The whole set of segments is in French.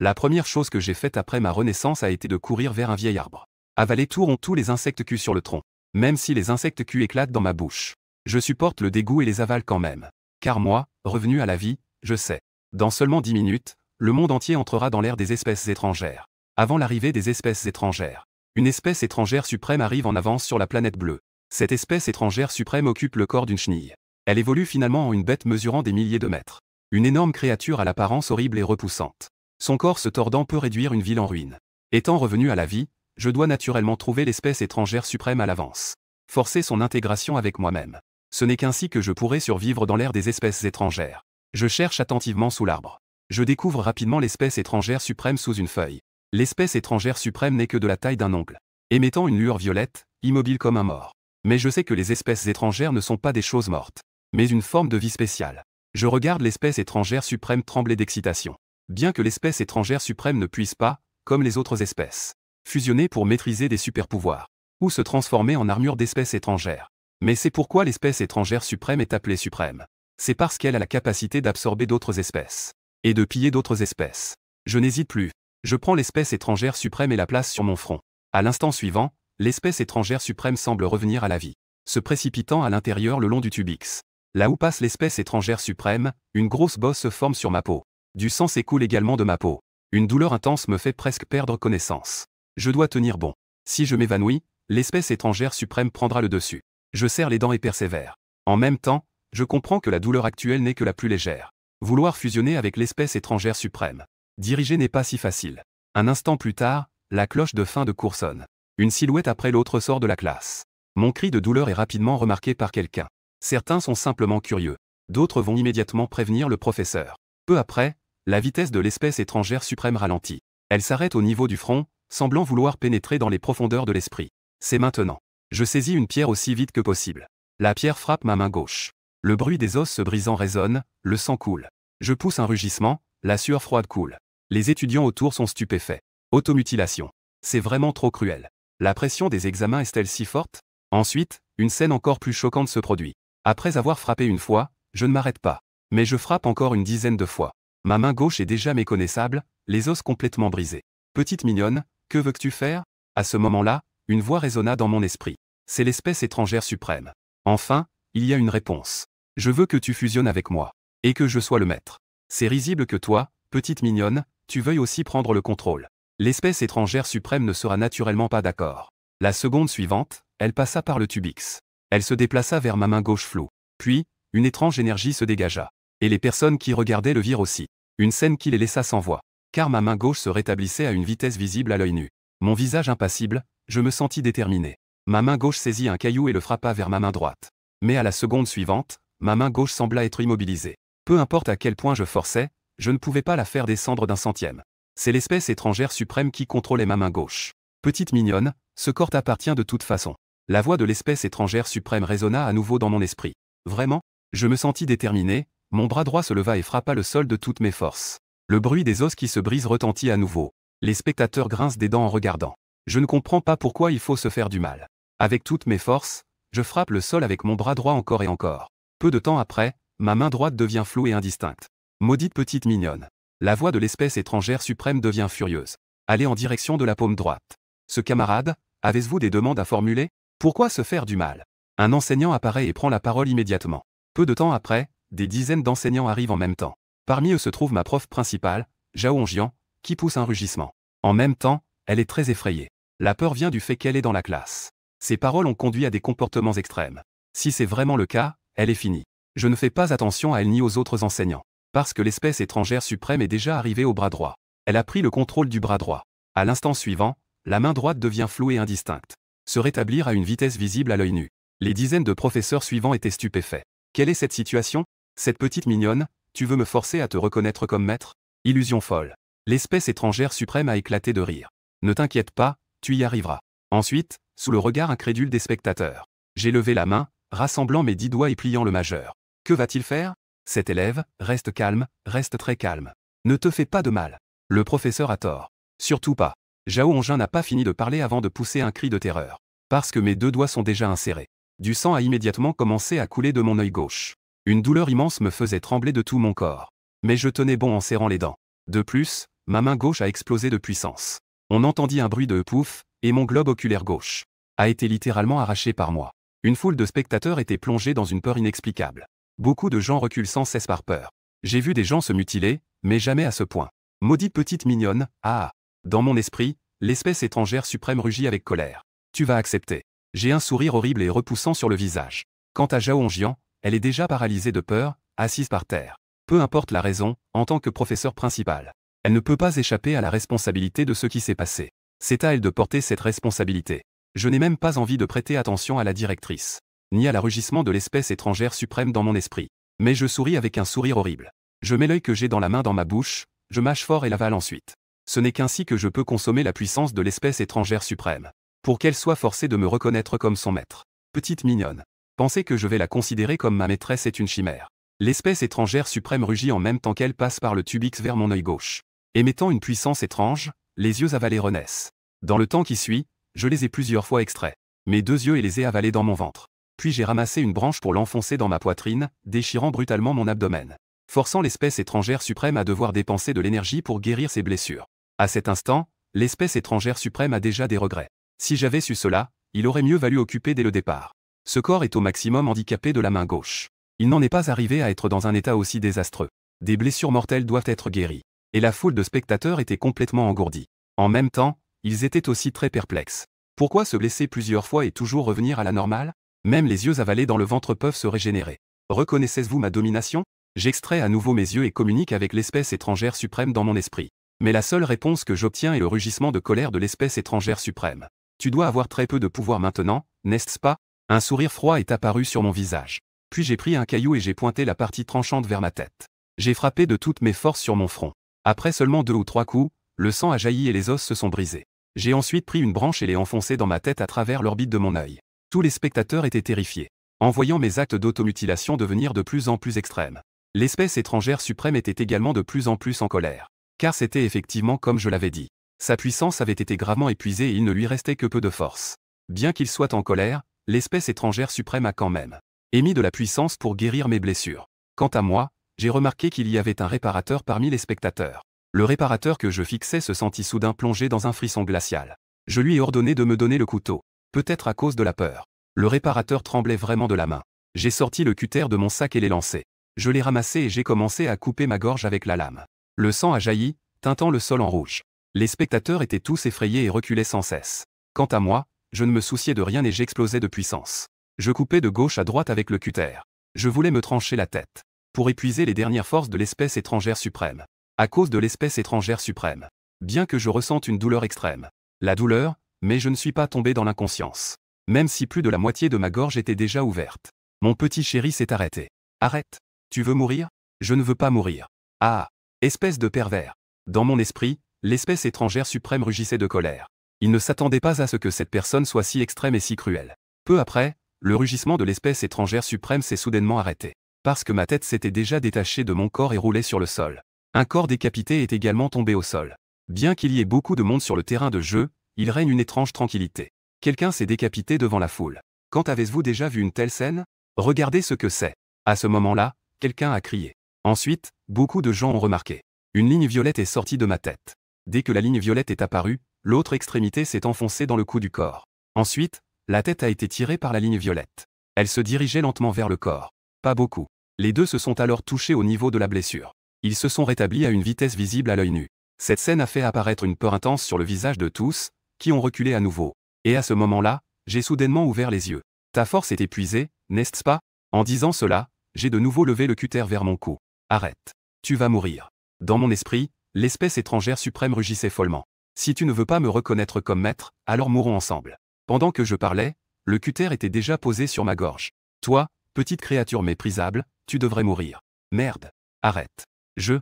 La première chose que j'ai faite après ma renaissance a été de courir vers un vieil arbre. Avaler tout rond tous les insectes cuits sur le tronc. Même si les insectes cuits éclatent dans ma bouche. Je supporte le dégoût et les avale quand même. Car moi, revenu à la vie, je sais. Dans seulement 10 minutes, le monde entier entrera dans l'ère des espèces étrangères. Avant l'arrivée des espèces étrangères, une espèce étrangère suprême arrive en avance sur la planète bleue. Cette espèce étrangère suprême occupe le corps d'une chenille. Elle évolue finalement en une bête mesurant des milliers de mètres. Une énorme créature à l'apparence horrible et repoussante. Son corps se tordant peut réduire une ville en ruine. Étant revenu à la vie, je dois naturellement trouver l'espèce étrangère suprême à l'avance. Forcer son intégration avec moi-même. Ce n'est qu'ainsi que je pourrai survivre dans l'ère des espèces étrangères. Je cherche attentivement sous l'arbre. Je découvre rapidement l'espèce étrangère suprême sous une feuille. L'espèce étrangère suprême n'est que de la taille d'un ongle. Émettant une lueur violette, immobile comme un mort. Mais je sais que les espèces étrangères ne sont pas des choses mortes, mais une forme de vie spéciale. Je regarde l'espèce étrangère suprême trembler d'excitation. Bien que l'espèce étrangère suprême ne puisse pas, comme les autres espèces, fusionner pour maîtriser des super-pouvoirs, ou se transformer en armure d'espèces étrangères. Mais c'est pourquoi l'espèce étrangère suprême est appelée suprême. C'est parce qu'elle a la capacité d'absorber d'autres espèces, et de piller d'autres espèces. Je n'hésite plus. Je prends l'espèce étrangère suprême et la place sur mon front. À l'instant suivant, l'espèce étrangère suprême semble revenir à la vie, se précipitant à l'intérieur le long du tubix. Là où passe l'espèce étrangère suprême, une grosse bosse se forme sur ma peau. Du sang s'écoule également de ma peau. Une douleur intense me fait presque perdre connaissance. Je dois tenir bon. Si je m'évanouis, l'espèce étrangère suprême prendra le dessus. Je serre les dents et persévère. En même temps, je comprends que la douleur actuelle n'est que la plus légère. Vouloir fusionner avec l'espèce étrangère suprême. Diriger n'est pas si facile. Un instant plus tard, la cloche de fin de cours sonne. Une silhouette après l'autre sort de la classe. Mon cri de douleur est rapidement remarqué par quelqu'un. Certains sont simplement curieux. D'autres vont immédiatement prévenir le professeur. Peu après, la vitesse de l'espèce étrangère suprême ralentit. Elle s'arrête au niveau du front, semblant vouloir pénétrer dans les profondeurs de l'esprit. C'est maintenant. Je saisis une pierre aussi vite que possible. La pierre frappe ma main gauche. Le bruit des os se brisant résonne, le sang coule. Je pousse un rugissement, la sueur froide coule. Les étudiants autour sont stupéfaits. Automutilation. C'est vraiment trop cruel. La pression des examens est-elle si forte? Ensuite, une scène encore plus choquante se produit. Après avoir frappé une fois, je ne m'arrête pas. Mais je frappe encore une dizaine de fois. Ma main gauche est déjà méconnaissable, les os complètement brisés. Petite mignonne, que veux-tu faire? À ce moment-là, une voix résonna dans mon esprit. C'est l'espèce étrangère suprême. Enfin, il y a une réponse. Je veux que tu fusionnes avec moi. Et que je sois le maître. C'est risible que toi, petite mignonne, tu veuilles aussi prendre le contrôle. L'espèce étrangère suprême ne sera naturellement pas d'accord. La seconde suivante, elle passa par le tubix. Elle se déplaça vers ma main gauche floue. Puis, une étrange énergie se dégagea. Et les personnes qui regardaient le virent aussi. Une scène qui les laissa sans voix. Car ma main gauche se rétablissait à une vitesse visible à l'œil nu. Mon visage impassible, je me sentis déterminé. Ma main gauche saisit un caillou et le frappa vers ma main droite. Mais à la seconde suivante, ma main gauche sembla être immobilisée. Peu importe à quel point je forçais, je ne pouvais pas la faire descendre d'un centième. C'est l'espèce étrangère suprême qui contrôlait ma main gauche. Petite mignonne, ce corps t'appartient de toute façon. La voix de l'espèce étrangère suprême résonna à nouveau dans mon esprit. Vraiment? Je me sentis déterminé, mon bras droit se leva et frappa le sol de toutes mes forces. Le bruit des os qui se brisent retentit à nouveau. Les spectateurs grincent des dents en regardant. Je ne comprends pas pourquoi il faut se faire du mal. Avec toutes mes forces, je frappe le sol avec mon bras droit encore et encore. Peu de temps après, ma main droite devient floue et indistincte. Maudite petite mignonne. La voix de l'espèce étrangère suprême devient furieuse. Allez en direction de la paume droite. Ce camarade, avez-vous des demandes à formuler? Pourquoi se faire du mal? Un enseignant apparaît et prend la parole immédiatement. Peu de temps après, des dizaines d'enseignants arrivent en même temps. Parmi eux se trouve ma prof principale, Zhao Hongjian, qui pousse un rugissement. En même temps, elle est très effrayée. La peur vient du fait qu'elle est dans la classe. Ses paroles ont conduit à des comportements extrêmes. Si c'est vraiment le cas, elle est finie. Je ne fais pas attention à elle ni aux autres enseignants. Parce que l'espèce étrangère suprême est déjà arrivée au bras droit. Elle a pris le contrôle du bras droit. À l'instant suivant, la main droite devient floue et indistincte. Se rétablir à une vitesse visible à l'œil nu. Les dizaines de professeurs suivants étaient stupéfaits. Quelle est cette situation? Cette petite mignonne, tu veux me forcer à te reconnaître comme maître? Illusion folle. L'espèce étrangère suprême a éclaté de rire. Ne t'inquiète pas, tu y arriveras. Ensuite, sous le regard incrédule des spectateurs, j'ai levé la main, rassemblant mes 10 doigts et pliant le majeur. Que va-t-il faire? Cet élève, reste calme, reste très calme. Ne te fais pas de mal. Le professeur a tort. Surtout pas. Zhao Hongjian n'a pas fini de parler avant de pousser un cri de terreur. Parce que mes 2 doigts sont déjà insérés. Du sang a immédiatement commencé à couler de mon œil gauche. Une douleur immense me faisait trembler de tout mon corps. Mais je tenais bon en serrant les dents. De plus, ma main gauche a explosé de puissance. On entendit un bruit de pouf, et mon globe oculaire gauche a été littéralement arraché par moi. Une foule de spectateurs était plongée dans une peur inexplicable. Beaucoup de gens reculent sans cesse par peur. J'ai vu des gens se mutiler, mais jamais à ce point. Maudite petite mignonne, ah. Dans mon esprit, l'espèce étrangère suprême rugit avec colère. Tu vas accepter. J'ai un sourire horrible et repoussant sur le visage. Quant à Zhao Hongjian, elle est déjà paralysée de peur, assise par terre. Peu importe la raison, en tant que professeur principal, elle ne peut pas échapper à la responsabilité de ce qui s'est passé. C'est à elle de porter cette responsabilité. Je n'ai même pas envie de prêter attention à la directrice, ni à la rugissement de l'espèce étrangère suprême dans mon esprit. Mais je souris avec un sourire horrible. Je mets l'œil que j'ai dans la main dans ma bouche, je mâche fort et l'avale ensuite. Ce n'est qu'ainsi que je peux consommer la puissance de l'espèce étrangère suprême, pour qu'elle soit forcée de me reconnaître comme son maître. Petite mignonne. Penser que je vais la considérer comme ma maîtresse est une chimère. L'espèce étrangère suprême rugit en même temps qu'elle passe par le tube X vers mon œil gauche. Émettant une puissance étrange, les yeux avalés renaissent. Dans le temps qui suit, je les ai plusieurs fois extraits. Mes 2 yeux et les ai avalés dans mon ventre. Puis j'ai ramassé une branche pour l'enfoncer dans ma poitrine, déchirant brutalement mon abdomen, forçant l'espèce étrangère suprême à devoir dépenser de l'énergie pour guérir ses blessures. À cet instant, l'espèce étrangère suprême a déjà des regrets. Si j'avais su cela, il aurait mieux valu occuper dès le départ. Ce corps est au maximum handicapé de la main gauche. Il n'en est pas arrivé à être dans un état aussi désastreux. Des blessures mortelles doivent être guéries. Et la foule de spectateurs était complètement engourdie. En même temps, ils étaient aussi très perplexes. Pourquoi se blesser plusieurs fois et toujours revenir à la normale? Même les yeux avalés dans le ventre peuvent se régénérer. Reconnaissez-vous ma domination? J'extrais à nouveau mes yeux et communique avec l'espèce étrangère suprême dans mon esprit. Mais la seule réponse que j'obtiens est le rugissement de colère de l'espèce étrangère suprême. Tu dois avoir très peu de pouvoir maintenant, n'est-ce pas? Un sourire froid est apparu sur mon visage. Puis j'ai pris un caillou et j'ai pointé la partie tranchante vers ma tête. J'ai frappé de toutes mes forces sur mon front. Après seulement 2 ou 3 coups, le sang a jailli et les os se sont brisés. J'ai ensuite pris une branche et l'ai enfoncée dans ma tête à travers l'orbite de mon œil. Tous les spectateurs étaient terrifiés, en voyant mes actes d'automutilation devenir de plus en plus extrêmes. L'espèce étrangère suprême était également de plus en plus en colère. Car c'était effectivement comme je l'avais dit. Sa puissance avait été gravement épuisée et il ne lui restait que peu de force. Bien qu'il soit en colère, l'espèce étrangère suprême a quand même émis de la puissance pour guérir mes blessures. Quant à moi, j'ai remarqué qu'il y avait un réparateur parmi les spectateurs. Le réparateur que je fixais se sentit soudain plongé dans un frisson glacial. Je lui ai ordonné de me donner le couteau. Peut-être à cause de la peur. Le réparateur tremblait vraiment de la main. J'ai sorti le cutter de mon sac et l'ai lancé. Je l'ai ramassé et j'ai commencé à couper ma gorge avec la lame. Le sang a jailli, teintant le sol en rouge. Les spectateurs étaient tous effrayés et reculaient sans cesse. Quant à moi, je ne me souciais de rien et j'explosais de puissance. Je coupais de gauche à droite avec le cutter. Je voulais me trancher la tête. Pour épuiser les dernières forces de l'espèce étrangère suprême. À cause de l'espèce étrangère suprême. Bien que je ressente une douleur extrême. La douleur, mais je ne suis pas tombé dans l'inconscience. Même si plus de la moitié de ma gorge était déjà ouverte. Mon petit chéri s'est arrêté. Arrête. Tu veux mourir? Je ne veux pas mourir. Ah. Espèce de pervers. Dans mon esprit, l'espèce étrangère suprême rugissait de colère. Il ne s'attendait pas à ce que cette personne soit si extrême et si cruelle. Peu après, le rugissement de l'espèce étrangère suprême s'est soudainement arrêté. Parce que ma tête s'était déjà détachée de mon corps et roulait sur le sol. Un corps décapité est également tombé au sol. Bien qu'il y ait beaucoup de monde sur le terrain de jeu, il règne une étrange tranquillité. Quelqu'un s'est décapité devant la foule. Quand avez-vous déjà vu une telle scène? Regardez ce que c'est. À ce moment-là, quelqu'un a crié. Ensuite, beaucoup de gens ont remarqué. Une ligne violette est sortie de ma tête. Dès que la ligne violette est apparue, l'autre extrémité s'est enfoncée dans le cou du corps. Ensuite, la tête a été tirée par la ligne violette. Elle se dirigeait lentement vers le corps. Pas beaucoup. Les deux se sont alors touchés au niveau de la blessure. Ils se sont rétablis à une vitesse visible à l'œil nu. Cette scène a fait apparaître une peur intense sur le visage de tous, qui ont reculé à nouveau. Et à ce moment-là, j'ai soudainement ouvert les yeux. Ta force est épuisée, n'est-ce pas? En disant cela, j'ai de nouveau levé le cutter vers mon cou. Arrête. Tu vas mourir. Dans mon esprit, l'espèce étrangère suprême rugissait follement. Si tu ne veux pas me reconnaître comme maître, alors mourons ensemble. Pendant que je parlais, le cutter était déjà posé sur ma gorge. Toi, petite créature méprisable, tu devrais mourir. Merde. Arrête. Je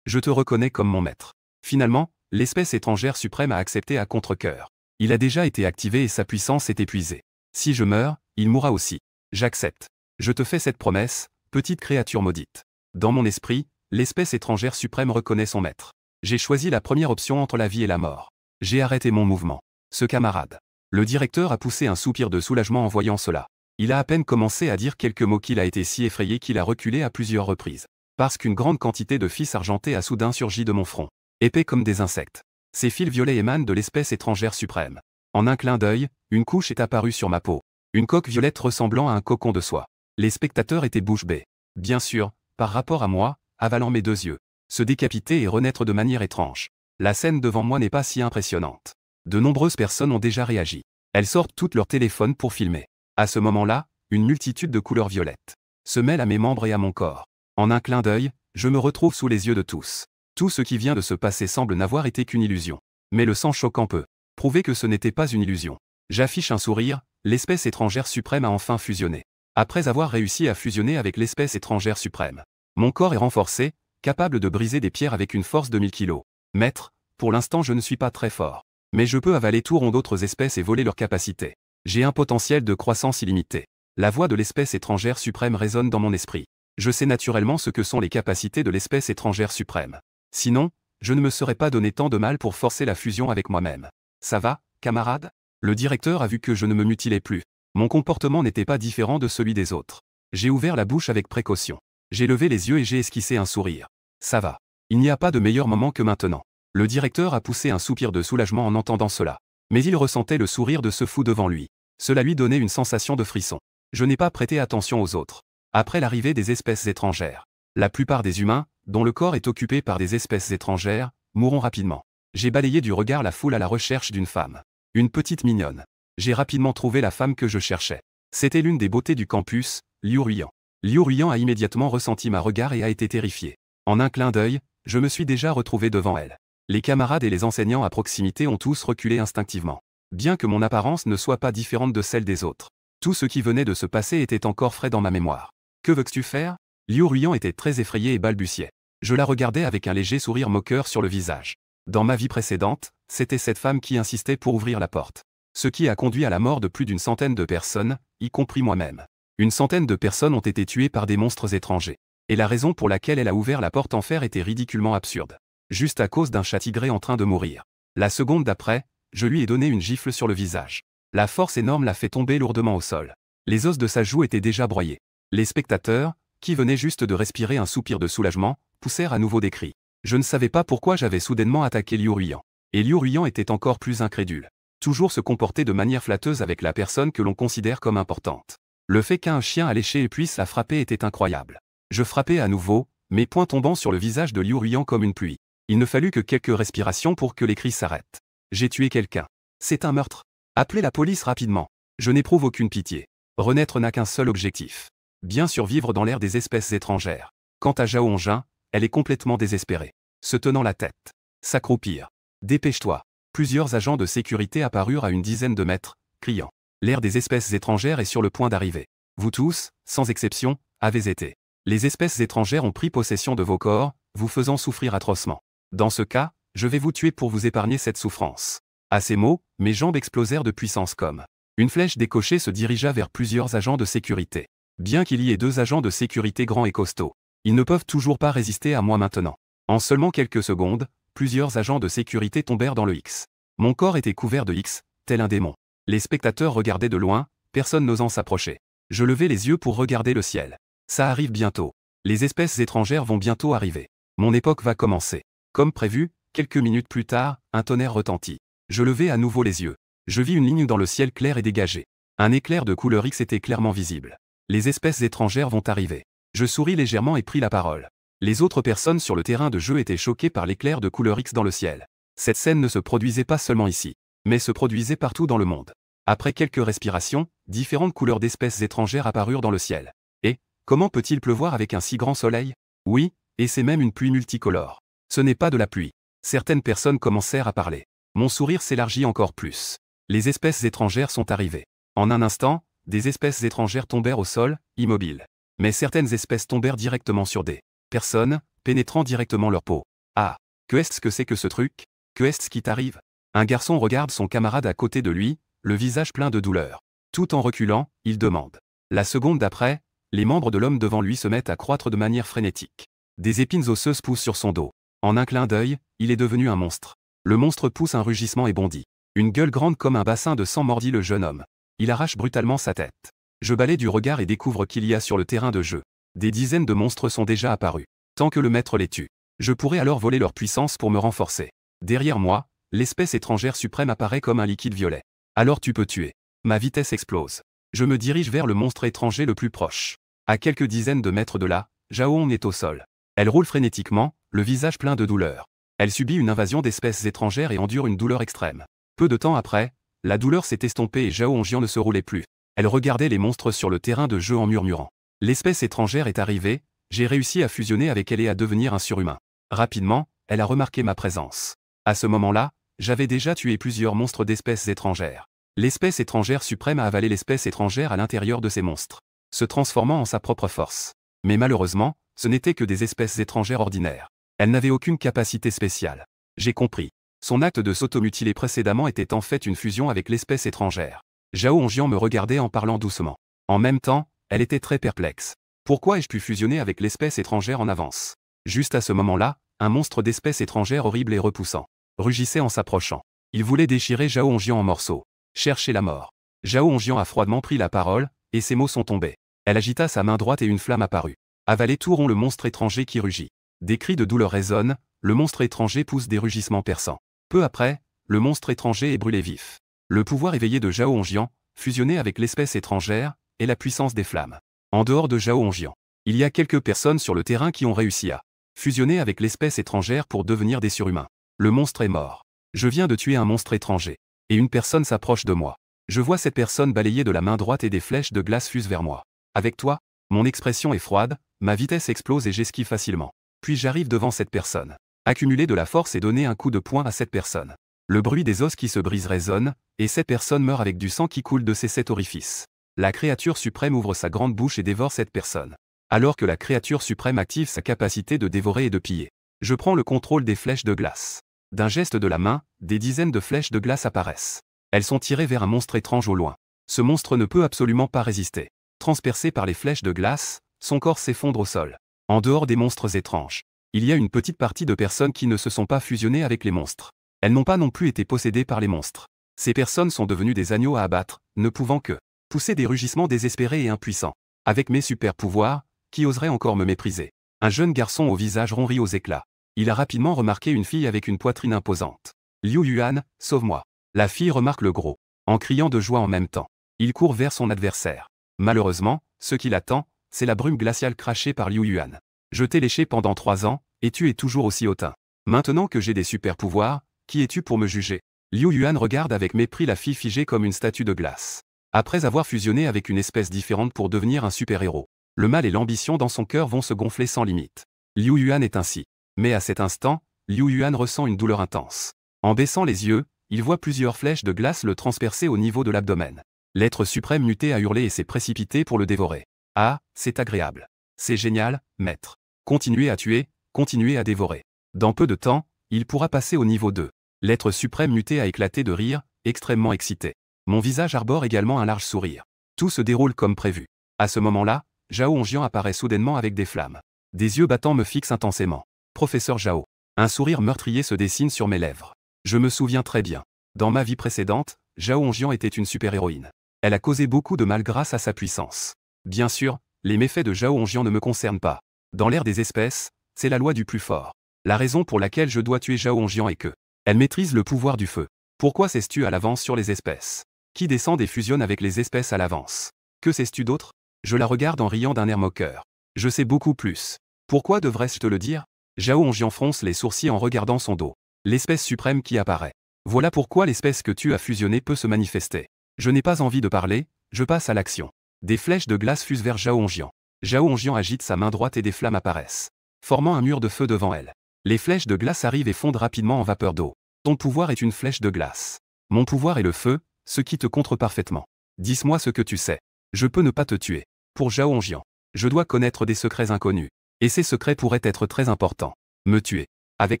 te reconnais comme mon maître. Finalement, l'espèce étrangère suprême a accepté à contre-cœur. Il a déjà été activé et sa puissance est épuisée. Si je meurs, il mourra aussi. J'accepte. Je te fais cette promesse, petite créature maudite. Dans mon esprit, l'espèce étrangère suprême reconnaît son maître. J'ai choisi la première option entre la vie et la mort. J'ai arrêté mon mouvement. Ce camarade. Le directeur a poussé un soupir de soulagement en voyant cela. Il a à peine commencé à dire quelques mots qu'il a été si effrayé qu'il a reculé à plusieurs reprises. Parce qu'une grande quantité de fils argentés a soudain surgi de mon front. épais comme des insectes. Ces fils violets émanent de l'espèce étrangère suprême. En un clin d'œil, une couche est apparue sur ma peau. Une coque violette ressemblant à un cocon de soie. Les spectateurs étaient bouche bée. Bien sûr, par rapport à moi, avalant mes 2 yeux. Se décapiter et renaître de manière étrange. La scène devant moi n'est pas si impressionnante. De nombreuses personnes ont déjà réagi. Elles sortent toutes leur téléphone pour filmer. À ce moment-là, une multitude de couleurs violettes se mêle à mes membres et à mon corps. En un clin d'œil, je me retrouve sous les yeux de tous. Tout ce qui vient de se passer semble n'avoir été qu'une illusion. Mais le sang choquant peut prouver que ce n'était pas une illusion. J'affiche un sourire, l'espèce étrangère suprême a enfin fusionné. Après avoir réussi à fusionner avec l'espèce étrangère suprême, mon corps est renforcé, capable de briser des pierres avec une force de 1000 kg. Maître, pour l'instant je ne suis pas très fort. Mais je peux avaler tout rond d'autres espèces et voler leurs capacités. J'ai un potentiel de croissance illimité. La voix de l'espèce étrangère suprême résonne dans mon esprit. Je sais naturellement ce que sont les capacités de l'espèce étrangère suprême. Sinon, je ne me serais pas donné tant de mal pour forcer la fusion avec moi-même. Ça va, camarade? Le directeur a vu que je ne me mutilais plus. Mon comportement n'était pas différent de celui des autres. J'ai ouvert la bouche avec précaution. J'ai levé les yeux et j'ai esquissé un sourire. Ça va. Il n'y a pas de meilleur moment que maintenant. Le directeur a poussé un soupir de soulagement en entendant cela. Mais il ressentait le sourire de ce fou devant lui. Cela lui donnait une sensation de frisson. Je n'ai pas prêté attention aux autres. Après l'arrivée des espèces étrangères, la plupart des humains, dont le corps est occupé par des espèces étrangères, mourront rapidement. J'ai balayé du regard la foule à la recherche d'une femme. Une petite mignonne. J'ai rapidement trouvé la femme que je cherchais. C'était l'une des beautés du campus, Liu Ruyan. Liu Ruyan a immédiatement ressenti ma regard et a été terrifié. En un clin d'œil, je me suis déjà retrouvé devant elle. Les camarades et les enseignants à proximité ont tous reculé instinctivement. Bien que mon apparence ne soit pas différente de celle des autres. Tout ce qui venait de se passer était encore frais dans ma mémoire. Que veux-tu faire? Liu Ruyan était très effrayé et balbutiait. Je la regardais avec un léger sourire moqueur sur le visage. Dans ma vie précédente, c'était cette femme qui insistait pour ouvrir la porte. Ce qui a conduit à la mort de plus d'une centaine de personnes, y compris moi-même. Une centaine de personnes ont été tuées par des monstres étrangers. Et la raison pour laquelle elle a ouvert la porte en fer était ridiculement absurde. Juste à cause d'un chat tigré en train de mourir. La seconde d'après, je lui ai donné une gifle sur le visage. La force énorme l'a fait tomber lourdement au sol. Les os de sa joue étaient déjà broyés. Les spectateurs, qui venaient juste de respirer un soupir de soulagement, poussèrent à nouveau des cris. Je ne savais pas pourquoi j'avais soudainement attaqué Liu Ruyan. Et Liu Ruyan était encore plus incrédule. Toujours se comporter de manière flatteuse avec la personne que l'on considère comme importante. Le fait qu'un chien alléché puisse la frapper était incroyable. Je frappai à nouveau, mes poings tombant sur le visage de Liu Ruyan comme une pluie. Il ne fallut que quelques respirations pour que les cris s'arrêtent. J'ai tué quelqu'un. C'est un meurtre. Appelez la police rapidement. Je n'éprouve aucune pitié. Renaître n'a qu'un seul objectif. Bien survivre dans l'ère des espèces étrangères. Quant à Zhao Hongjin, elle est complètement désespérée. Se tenant la tête. S'accroupir. Dépêche-toi. Plusieurs agents de sécurité apparurent à une dizaine de mètres, criant. L'ère des espèces étrangères est sur le point d'arriver. Vous tous, sans exception, avez été. Les espèces étrangères ont pris possession de vos corps, vous faisant souffrir atrocement. Dans ce cas, je vais vous tuer pour vous épargner cette souffrance. À ces mots, mes jambes explosèrent de puissance comme. Une flèche décochée se dirigea vers plusieurs agents de sécurité. Bien qu'il y ait 2 agents de sécurité grands et costauds, ils ne peuvent toujours pas résister à moi maintenant. En seulement quelques secondes, plusieurs agents de sécurité tombèrent dans le X. Mon corps était couvert de X, tel un démon. Les spectateurs regardaient de loin, personne n'osant s'approcher. Je levai les yeux pour regarder le ciel. Ça arrive bientôt. Les espèces étrangères vont bientôt arriver. Mon époque va commencer. Comme prévu, quelques minutes plus tard, un tonnerre retentit. Je levai à nouveau les yeux. Je vis une ligne dans le ciel clair et dégagé. Un éclair de couleur X était clairement visible. Les espèces étrangères vont arriver. Je souris légèrement et pris la parole. Les autres personnes sur le terrain de jeu étaient choquées par l'éclair de couleur X dans le ciel. Cette scène ne se produisait pas seulement ici, mais se produisait partout dans le monde. Après quelques respirations, différentes couleurs d'espèces étrangères apparurent dans le ciel. Et, comment peut-il pleuvoir avec un si grand soleil? Oui, et c'est même une pluie multicolore. Ce n'est pas de la pluie. Certaines personnes commencèrent à parler. Mon sourire s'élargit encore plus. Les espèces étrangères sont arrivées. En un instant, des espèces étrangères tombèrent au sol, immobiles. Mais certaines espèces tombèrent directement sur des personnes, pénétrant directement leur peau. Ah, que est-ce que c'est que ce truc? Que est-ce qui t'arrive? Un garçon regarde son camarade à côté de lui, le visage plein de douleur. Tout en reculant, il demande. La seconde d'après, les membres de l'homme devant lui se mettent à croître de manière frénétique. Des épines osseuses poussent sur son dos. En un clin d'œil, il est devenu un monstre. Le monstre pousse un rugissement et bondit. Une gueule grande comme un bassin de sang mordit le jeune homme. Il arrache brutalement sa tête. Je balaie du regard et découvre qu'il y a sur le terrain de jeu. Des dizaines de monstres sont déjà apparus. Tant que le maître les tue. Je pourrais alors voler leur puissance pour me renforcer. Derrière moi, l'espèce étrangère suprême apparaît comme un liquide violet. Alors tu peux tuer. Ma vitesse explose. Je me dirige vers le monstre étranger le plus proche. À quelques dizaines de mètres de là, Zhao est au sol. Elle roule frénétiquement, le visage plein de douleur. Elle subit une invasion d'espèces étrangères et endure une douleur extrême. Peu de temps après, la douleur s'est estompée et Zhao ne se roulait plus. Elle regardait les monstres sur le terrain de jeu en murmurant. L'espèce étrangère est arrivée, j'ai réussi à fusionner avec elle et à devenir un surhumain. Rapidement, elle a remarqué ma présence. À ce moment-là, j'avais déjà tué plusieurs monstres d'espèces étrangères. L'espèce étrangère suprême a avalé l'espèce étrangère à l'intérieur de ces monstres, se transformant en sa propre force. Mais malheureusement, ce n'étaient que des espèces étrangères ordinaires. Elles n'avaient aucune capacité spéciale. J'ai compris. Son acte de s'automutiler précédemment était en fait une fusion avec l'espèce étrangère. Zhao Onjian me regardait en parlant doucement. En même temps, elle était très perplexe. Pourquoi ai-je pu fusionner avec l'espèce étrangère en avance? Juste à ce moment-là, un monstre d'espèce étrangère horrible et repoussant rugissait en s'approchant. Il voulait déchirer Zhao Onjian en morceaux. Chercher la mort. Zhao Onjian a froidement pris la parole, et ses mots sont tombés. Elle agita sa main droite et une flamme apparut. Avalez tout rond le monstre étranger qui rugit. Des cris de douleur résonnent, le monstre étranger pousse des rugissements perçants. Peu après, le monstre étranger est brûlé vif. Le pouvoir éveillé de Zhao Onjian, fusionné avec l'espèce étrangère, et la puissance des flammes. En dehors de Zhao Onjian, il y a quelques personnes sur le terrain qui ont réussi à fusionner avec l'espèce étrangère pour devenir des surhumains. Le monstre est mort. Je viens de tuer un monstre étranger. Et une personne s'approche de moi. Je vois cette personne balayer de la main droite et des flèches de glace fusent vers moi. Avec toi, mon expression est froide, ma vitesse explose et j'esquive facilement. Puis j'arrive devant cette personne. Accumuler de la force et donner un coup de poing à cette personne. Le bruit des os qui se brisent résonne, et cette personne meurt avec du sang qui coule de ses 7 orifices. La créature suprême ouvre sa grande bouche et dévore cette personne. Alors que la créature suprême active sa capacité de dévorer et de piller. Je prends le contrôle des flèches de glace. D'un geste de la main, des dizaines de flèches de glace apparaissent. Elles sont tirées vers un monstre étrange au loin. Ce monstre ne peut absolument pas résister. Transpercé par les flèches de glace, son corps s'effondre au sol. En dehors des monstres étranges, il y a une petite partie de personnes qui ne se sont pas fusionnées avec les monstres. Elles n'ont pas non plus été possédées par les monstres. Ces personnes sont devenues des agneaux à abattre, ne pouvant que pousser des rugissements désespérés et impuissants. Avec mes super pouvoirs, qui oserait encore me mépriser? Un jeune garçon au visage ronri aux éclats. Il a rapidement remarqué une fille avec une poitrine imposante. Liu Yuan, sauve-moi. La fille remarque le gros, en criant de joie en même temps. Il court vers son adversaire. Malheureusement, ce qui l'attend, c'est la brume glaciale crachée par Liu Yuan. Je t'ai léché pendant 3 ans, et tu es toujours aussi hautain. Maintenant que j'ai des super pouvoirs, qui es-tu pour me juger? Liu Yuan regarde avec mépris la fille figée comme une statue de glace. Après avoir fusionné avec une espèce différente pour devenir un super-héros, le mal et l'ambition dans son cœur vont se gonfler sans limite. Liu Yuan est ainsi. Mais à cet instant, Liu Yuan ressent une douleur intense. En baissant les yeux, il voit plusieurs flèches de glace le transpercer au niveau de l'abdomen. L'être suprême muté a hurlé et s'est précipité pour le dévorer. Ah, c'est agréable. C'est génial, maître. Continuez à tuer, continuez à dévorer. Dans peu de temps, il pourra passer au niveau 2. L'être suprême muté a éclaté de rire, extrêmement excité. Mon visage arbore également un large sourire. Tout se déroule comme prévu. À ce moment-là, Zhao Onjian apparaît soudainement avec des flammes. Des yeux battants me fixent intensément. Professeur Zhao. Un sourire meurtrier se dessine sur mes lèvres. Je me souviens très bien. Dans ma vie précédente, Zhao Onjian était une super-héroïne. Elle a causé beaucoup de mal grâce à sa puissance. Bien sûr, les méfaits de Zhao Onjian ne me concernent pas. Dans l'ère des espèces, c'est la loi du plus fort. La raison pour laquelle je dois tuer Zhao Onjian est que elle maîtrise le pouvoir du feu. Pourquoi sais-tu à l'avance sur les espèces? Qui descend et fusionne avec les espèces à l'avance? Que sais-tu d'autre? Je la regarde en riant d'un air moqueur. Je sais beaucoup plus. Pourquoi devrais-je te le dire? Zhao Onjian fronce les sourcils en regardant son dos. L'espèce suprême qui apparaît. Voilà pourquoi l'espèce que tu as fusionnée peut se manifester. Je n'ai pas envie de parler, je passe à l'action. Des flèches de glace fusent vers Zhao Onjian. Zhao Onjian agite sa main droite et des flammes apparaissent, formant un mur de feu devant elle. Les flèches de glace arrivent et fondent rapidement en vapeur d'eau. Ton pouvoir est une flèche de glace. Mon pouvoir est le feu, ce qui te contre parfaitement. Dis-moi ce que tu sais. Je peux ne pas te tuer. Pour Zhao Onjian, je dois connaître des secrets inconnus. Et ces secrets pourraient être très importants. Me tuer. Avec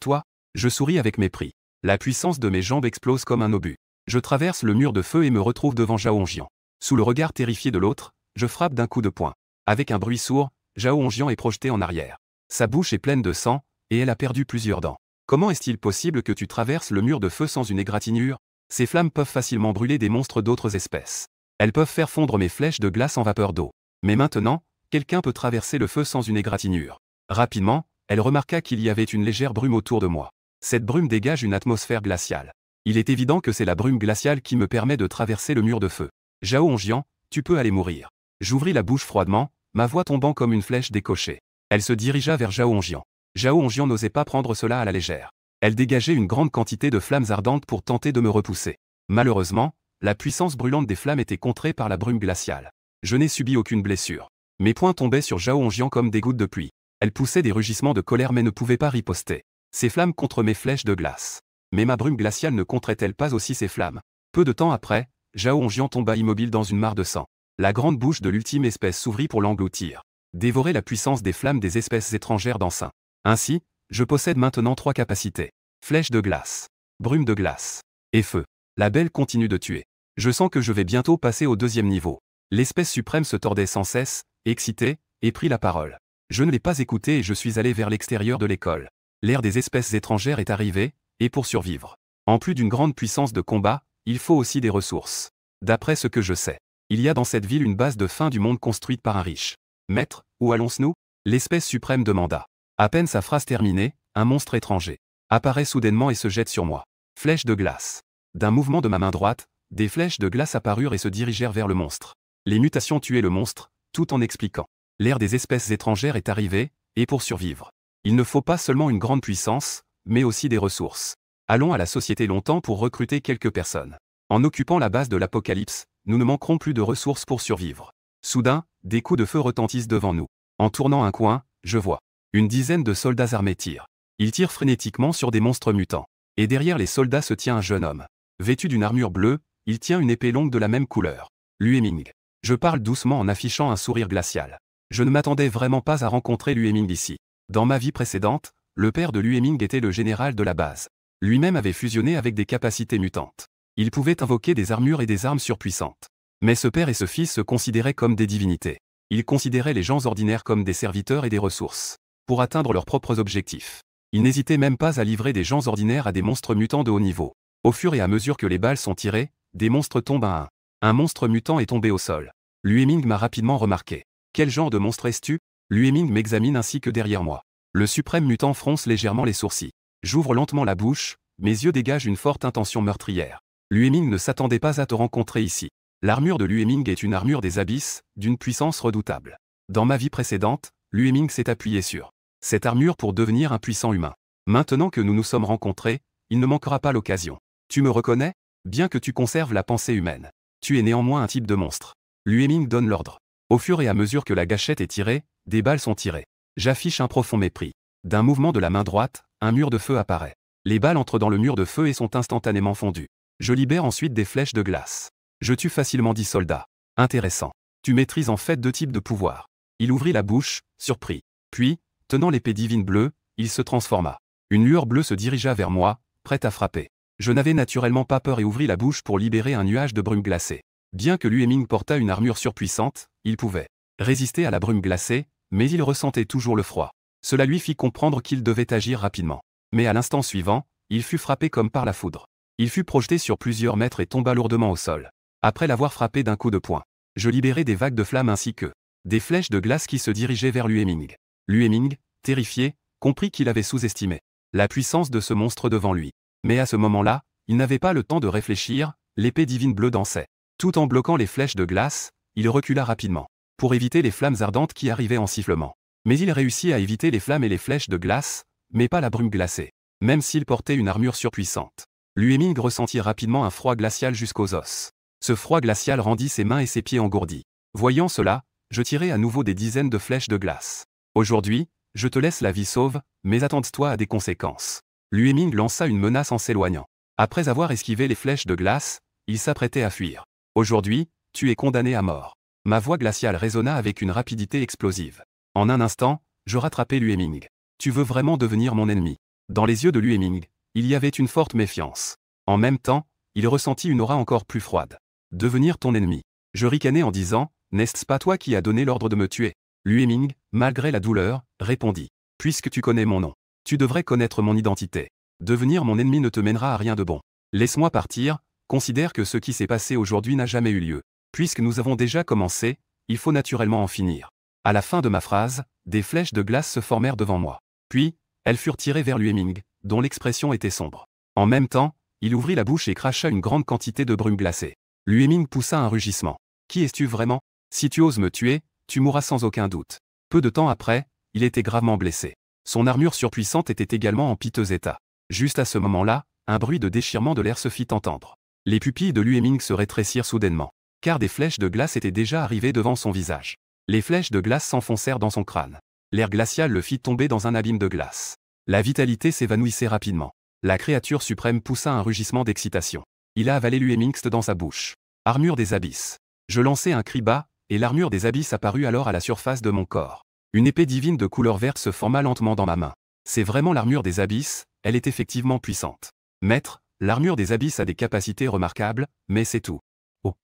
toi, je souris avec mépris. La puissance de mes jambes explose comme un obus. Je traverse le mur de feu et me retrouve devant Zhao Onjian. Sous le regard terrifié de l'autre, je frappe d'un coup de poing. Avec un bruit sourd, Zhao Onjian est projeté en arrière. Sa bouche est pleine de sang, et elle a perdu plusieurs dents. Comment est-il possible que tu traverses le mur de feu sans une égratignure? Ces flammes peuvent facilement brûler des monstres d'autres espèces. Elles peuvent faire fondre mes flèches de glace en vapeur d'eau. Mais maintenant, quelqu'un peut traverser le feu sans une égratignure. Rapidement, elle remarqua qu'il y avait une légère brume autour de moi. Cette brume dégage une atmosphère glaciale. Il est évident que c'est la brume glaciale qui me permet de traverser le mur de feu. Zhao Hongjian, tu peux aller mourir. J'ouvris la bouche froidement, ma voix tombant comme une flèche décochée. Elle se dirigea vers Zhao Hongjian. Zhao Hongjian n'osait pas prendre cela à la légère. Elle dégageait une grande quantité de flammes ardentes pour tenter de me repousser. Malheureusement, la puissance brûlante des flammes était contrée par la brume glaciale. Je n'ai subi aucune blessure. Mes poings tombaient sur Zhao Hongjian comme des gouttes de pluie. Elle poussait des rugissements de colère mais ne pouvait pas riposter. Ses flammes contre mes flèches de glace. Mais ma brume glaciale ne contrait-elle pas aussi ses flammes? Peu de temps après, Zhao Hongjian tomba immobile dans une mare de sang. La grande bouche de l'ultime espèce s'ouvrit pour l'engloutir. Dévorer la puissance des flammes des espèces étrangères d'enceinte. Ainsi, je possède maintenant 3 capacités. Flèche de glace, brume de glace, et feu. La belle continue de tuer. Je sens que je vais bientôt passer au 2e niveau. L'espèce suprême se tordait sans cesse, excitée, et prit la parole. Je ne l'ai pas écoutée et je suis allé vers l'extérieur de l'école. L'ère des espèces étrangères est arrivée, et pour survivre, en plus d'une grande puissance de combat, il faut aussi des ressources. D'après ce que je sais, il y a dans cette ville une base de fin du monde construite par un riche. Maître, où allons-nous? L'espèce suprême demanda. À peine sa phrase terminée, un monstre étranger apparaît soudainement et se jette sur moi. Flèche de glace. D'un mouvement de ma main droite, des flèches de glace apparurent et se dirigèrent vers le monstre. Les mutations tuaient le monstre, tout en expliquant. L'ère des espèces étrangères est arrivée, et pour survivre, il ne faut pas seulement une grande puissance, mais aussi des ressources. Allons à la société longtemps pour recruter quelques personnes. En occupant la base de l'Apocalypse, nous ne manquerons plus de ressources pour survivre. Soudain, des coups de feu retentissent devant nous. En tournant un coin, je vois une dizaine de soldats armés tirent. Ils tirent frénétiquement sur des monstres mutants. Et derrière les soldats se tient un jeune homme. Vêtu d'une armure bleue, il tient une épée longue de la même couleur. Lue Ming. Je parle doucement en affichant un sourire glacial. Je ne m'attendais vraiment pas à rencontrer Lue Ming ici. Dans ma vie précédente, le père de Lue Ming était le général de la base. Lui-même avait fusionné avec des capacités mutantes. Il pouvait invoquer des armures et des armes surpuissantes. Mais ce père et ce fils se considéraient comme des divinités. Ils considéraient les gens ordinaires comme des serviteurs et des ressources pour atteindre leurs propres objectifs. Ils n'hésitaient même pas à livrer des gens ordinaires à des monstres mutants de haut niveau. Au fur et à mesure que les balles sont tirées, des monstres tombent à un. Un monstre mutant est tombé au sol. Lue Ming m'a rapidement remarqué. Quel genre de monstre es-tu? Lue Ming m'examine ainsi que derrière moi. Le suprême mutant fronce légèrement les sourcils. J'ouvre lentement la bouche, mes yeux dégagent une forte intention meurtrière. Lue Ming ne s'attendait pas à te rencontrer ici. L'armure de Lue Ming est une armure des abysses, d'une puissance redoutable. Dans ma vie précédente, Lue Ming s'est appuyé sur cette armure pour devenir un puissant humain. Maintenant que nous nous sommes rencontrés, il ne manquera pas l'occasion. Tu me reconnais? Bien que tu conserves la pensée humaine. Tu es néanmoins un type de monstre. Lue Ming donne l'ordre. Au fur et à mesure que la gâchette est tirée, des balles sont tirées. J'affiche un profond mépris. D'un mouvement de la main droite, un mur de feu apparaît. Les balles entrent dans le mur de feu et sont instantanément fondues. Je libère ensuite des flèches de glace. Je tue facilement 10 soldats. Intéressant. Tu maîtrises en fait 2 types de pouvoirs. Il ouvrit la bouche, surpris. Puis, tenant l'épée divine bleue, il se transforma. Une lueur bleue se dirigea vers moi, prête à frapper. Je n'avais naturellement pas peur et ouvris la bouche pour libérer un nuage de brume glacée. Bien que Lue Ming portât une armure surpuissante, il pouvait résister à la brume glacée, mais il ressentait toujours le froid. Cela lui fit comprendre qu'il devait agir rapidement. Mais à l'instant suivant, il fut frappé comme par la foudre. Il fut projeté sur plusieurs mètres et tomba lourdement au sol. Après l'avoir frappé d'un coup de poing, je libérai des vagues de flammes ainsi que des flèches de glace qui se dirigeaient vers Lue Ming. Lue Ming, terrifié, comprit qu'il avait sous-estimé la puissance de ce monstre devant lui. Mais à ce moment-là, il n'avait pas le temps de réfléchir, l'épée divine bleue dansait. Tout en bloquant les flèches de glace, il recula rapidement, pour éviter les flammes ardentes qui arrivaient en sifflement. Mais il réussit à éviter les flammes et les flèches de glace, mais pas la brume glacée. Même s'il portait une armure surpuissante. Lue Ming ressentit rapidement un froid glacial jusqu'aux os. Ce froid glacial rendit ses mains et ses pieds engourdis. Voyant cela, je tirai à nouveau des dizaines de flèches de glace. Aujourd'hui, je te laisse la vie sauve, mais attends-toi à des conséquences. Lue Ming lança une menace en s'éloignant. Après avoir esquivé les flèches de glace, il s'apprêtait à fuir. Aujourd'hui, tu es condamné à mort. Ma voix glaciale résonna avec une rapidité explosive. En un instant, je rattrapai Lue Ming. Tu veux vraiment devenir mon ennemi? Dans les yeux de Lue Ming, il y avait une forte méfiance. En même temps, il ressentit une aura encore plus froide. Devenir ton ennemi. Je ricanai en disant, n'est-ce pas toi qui as donné l'ordre de me tuer? Lue Ming, malgré la douleur, répondit. Puisque tu connais mon nom, tu devrais connaître mon identité. Devenir mon ennemi ne te mènera à rien de bon. Laisse-moi partir, considère que ce qui s'est passé aujourd'hui n'a jamais eu lieu. Puisque nous avons déjà commencé, il faut naturellement en finir. À la fin de ma phrase, des flèches de glace se formèrent devant moi. Puis, elles furent tirées vers Lueming, dont l'expression était sombre. En même temps, il ouvrit la bouche et cracha une grande quantité de brume glacée. Lueming poussa un rugissement. « Qui es-tu vraiment? Si tu oses me tuer, tu mourras sans aucun doute. » Peu de temps après, il était gravement blessé. Son armure surpuissante était également en piteux état. Juste à ce moment-là, un bruit de déchirement de l'air se fit entendre. Les pupilles de Lueming se rétrécirent soudainement, car des flèches de glace étaient déjà arrivées devant son visage. Les flèches de glace s'enfoncèrent dans son crâne. L'air glacial le fit tomber dans un abîme de glace. La vitalité s'évanouissait rapidement. La créature suprême poussa un rugissement d'excitation. Il a avalé Lueming dans sa bouche. Armure des abysses. Je lançai un cri bas, et l'armure des abysses apparut alors à la surface de mon corps. Une épée divine de couleur verte se forma lentement dans ma main. C'est vraiment l'armure des abysses, elle est effectivement puissante. Maître, l'armure des abysses a des capacités remarquables, mais c'est tout. Oh.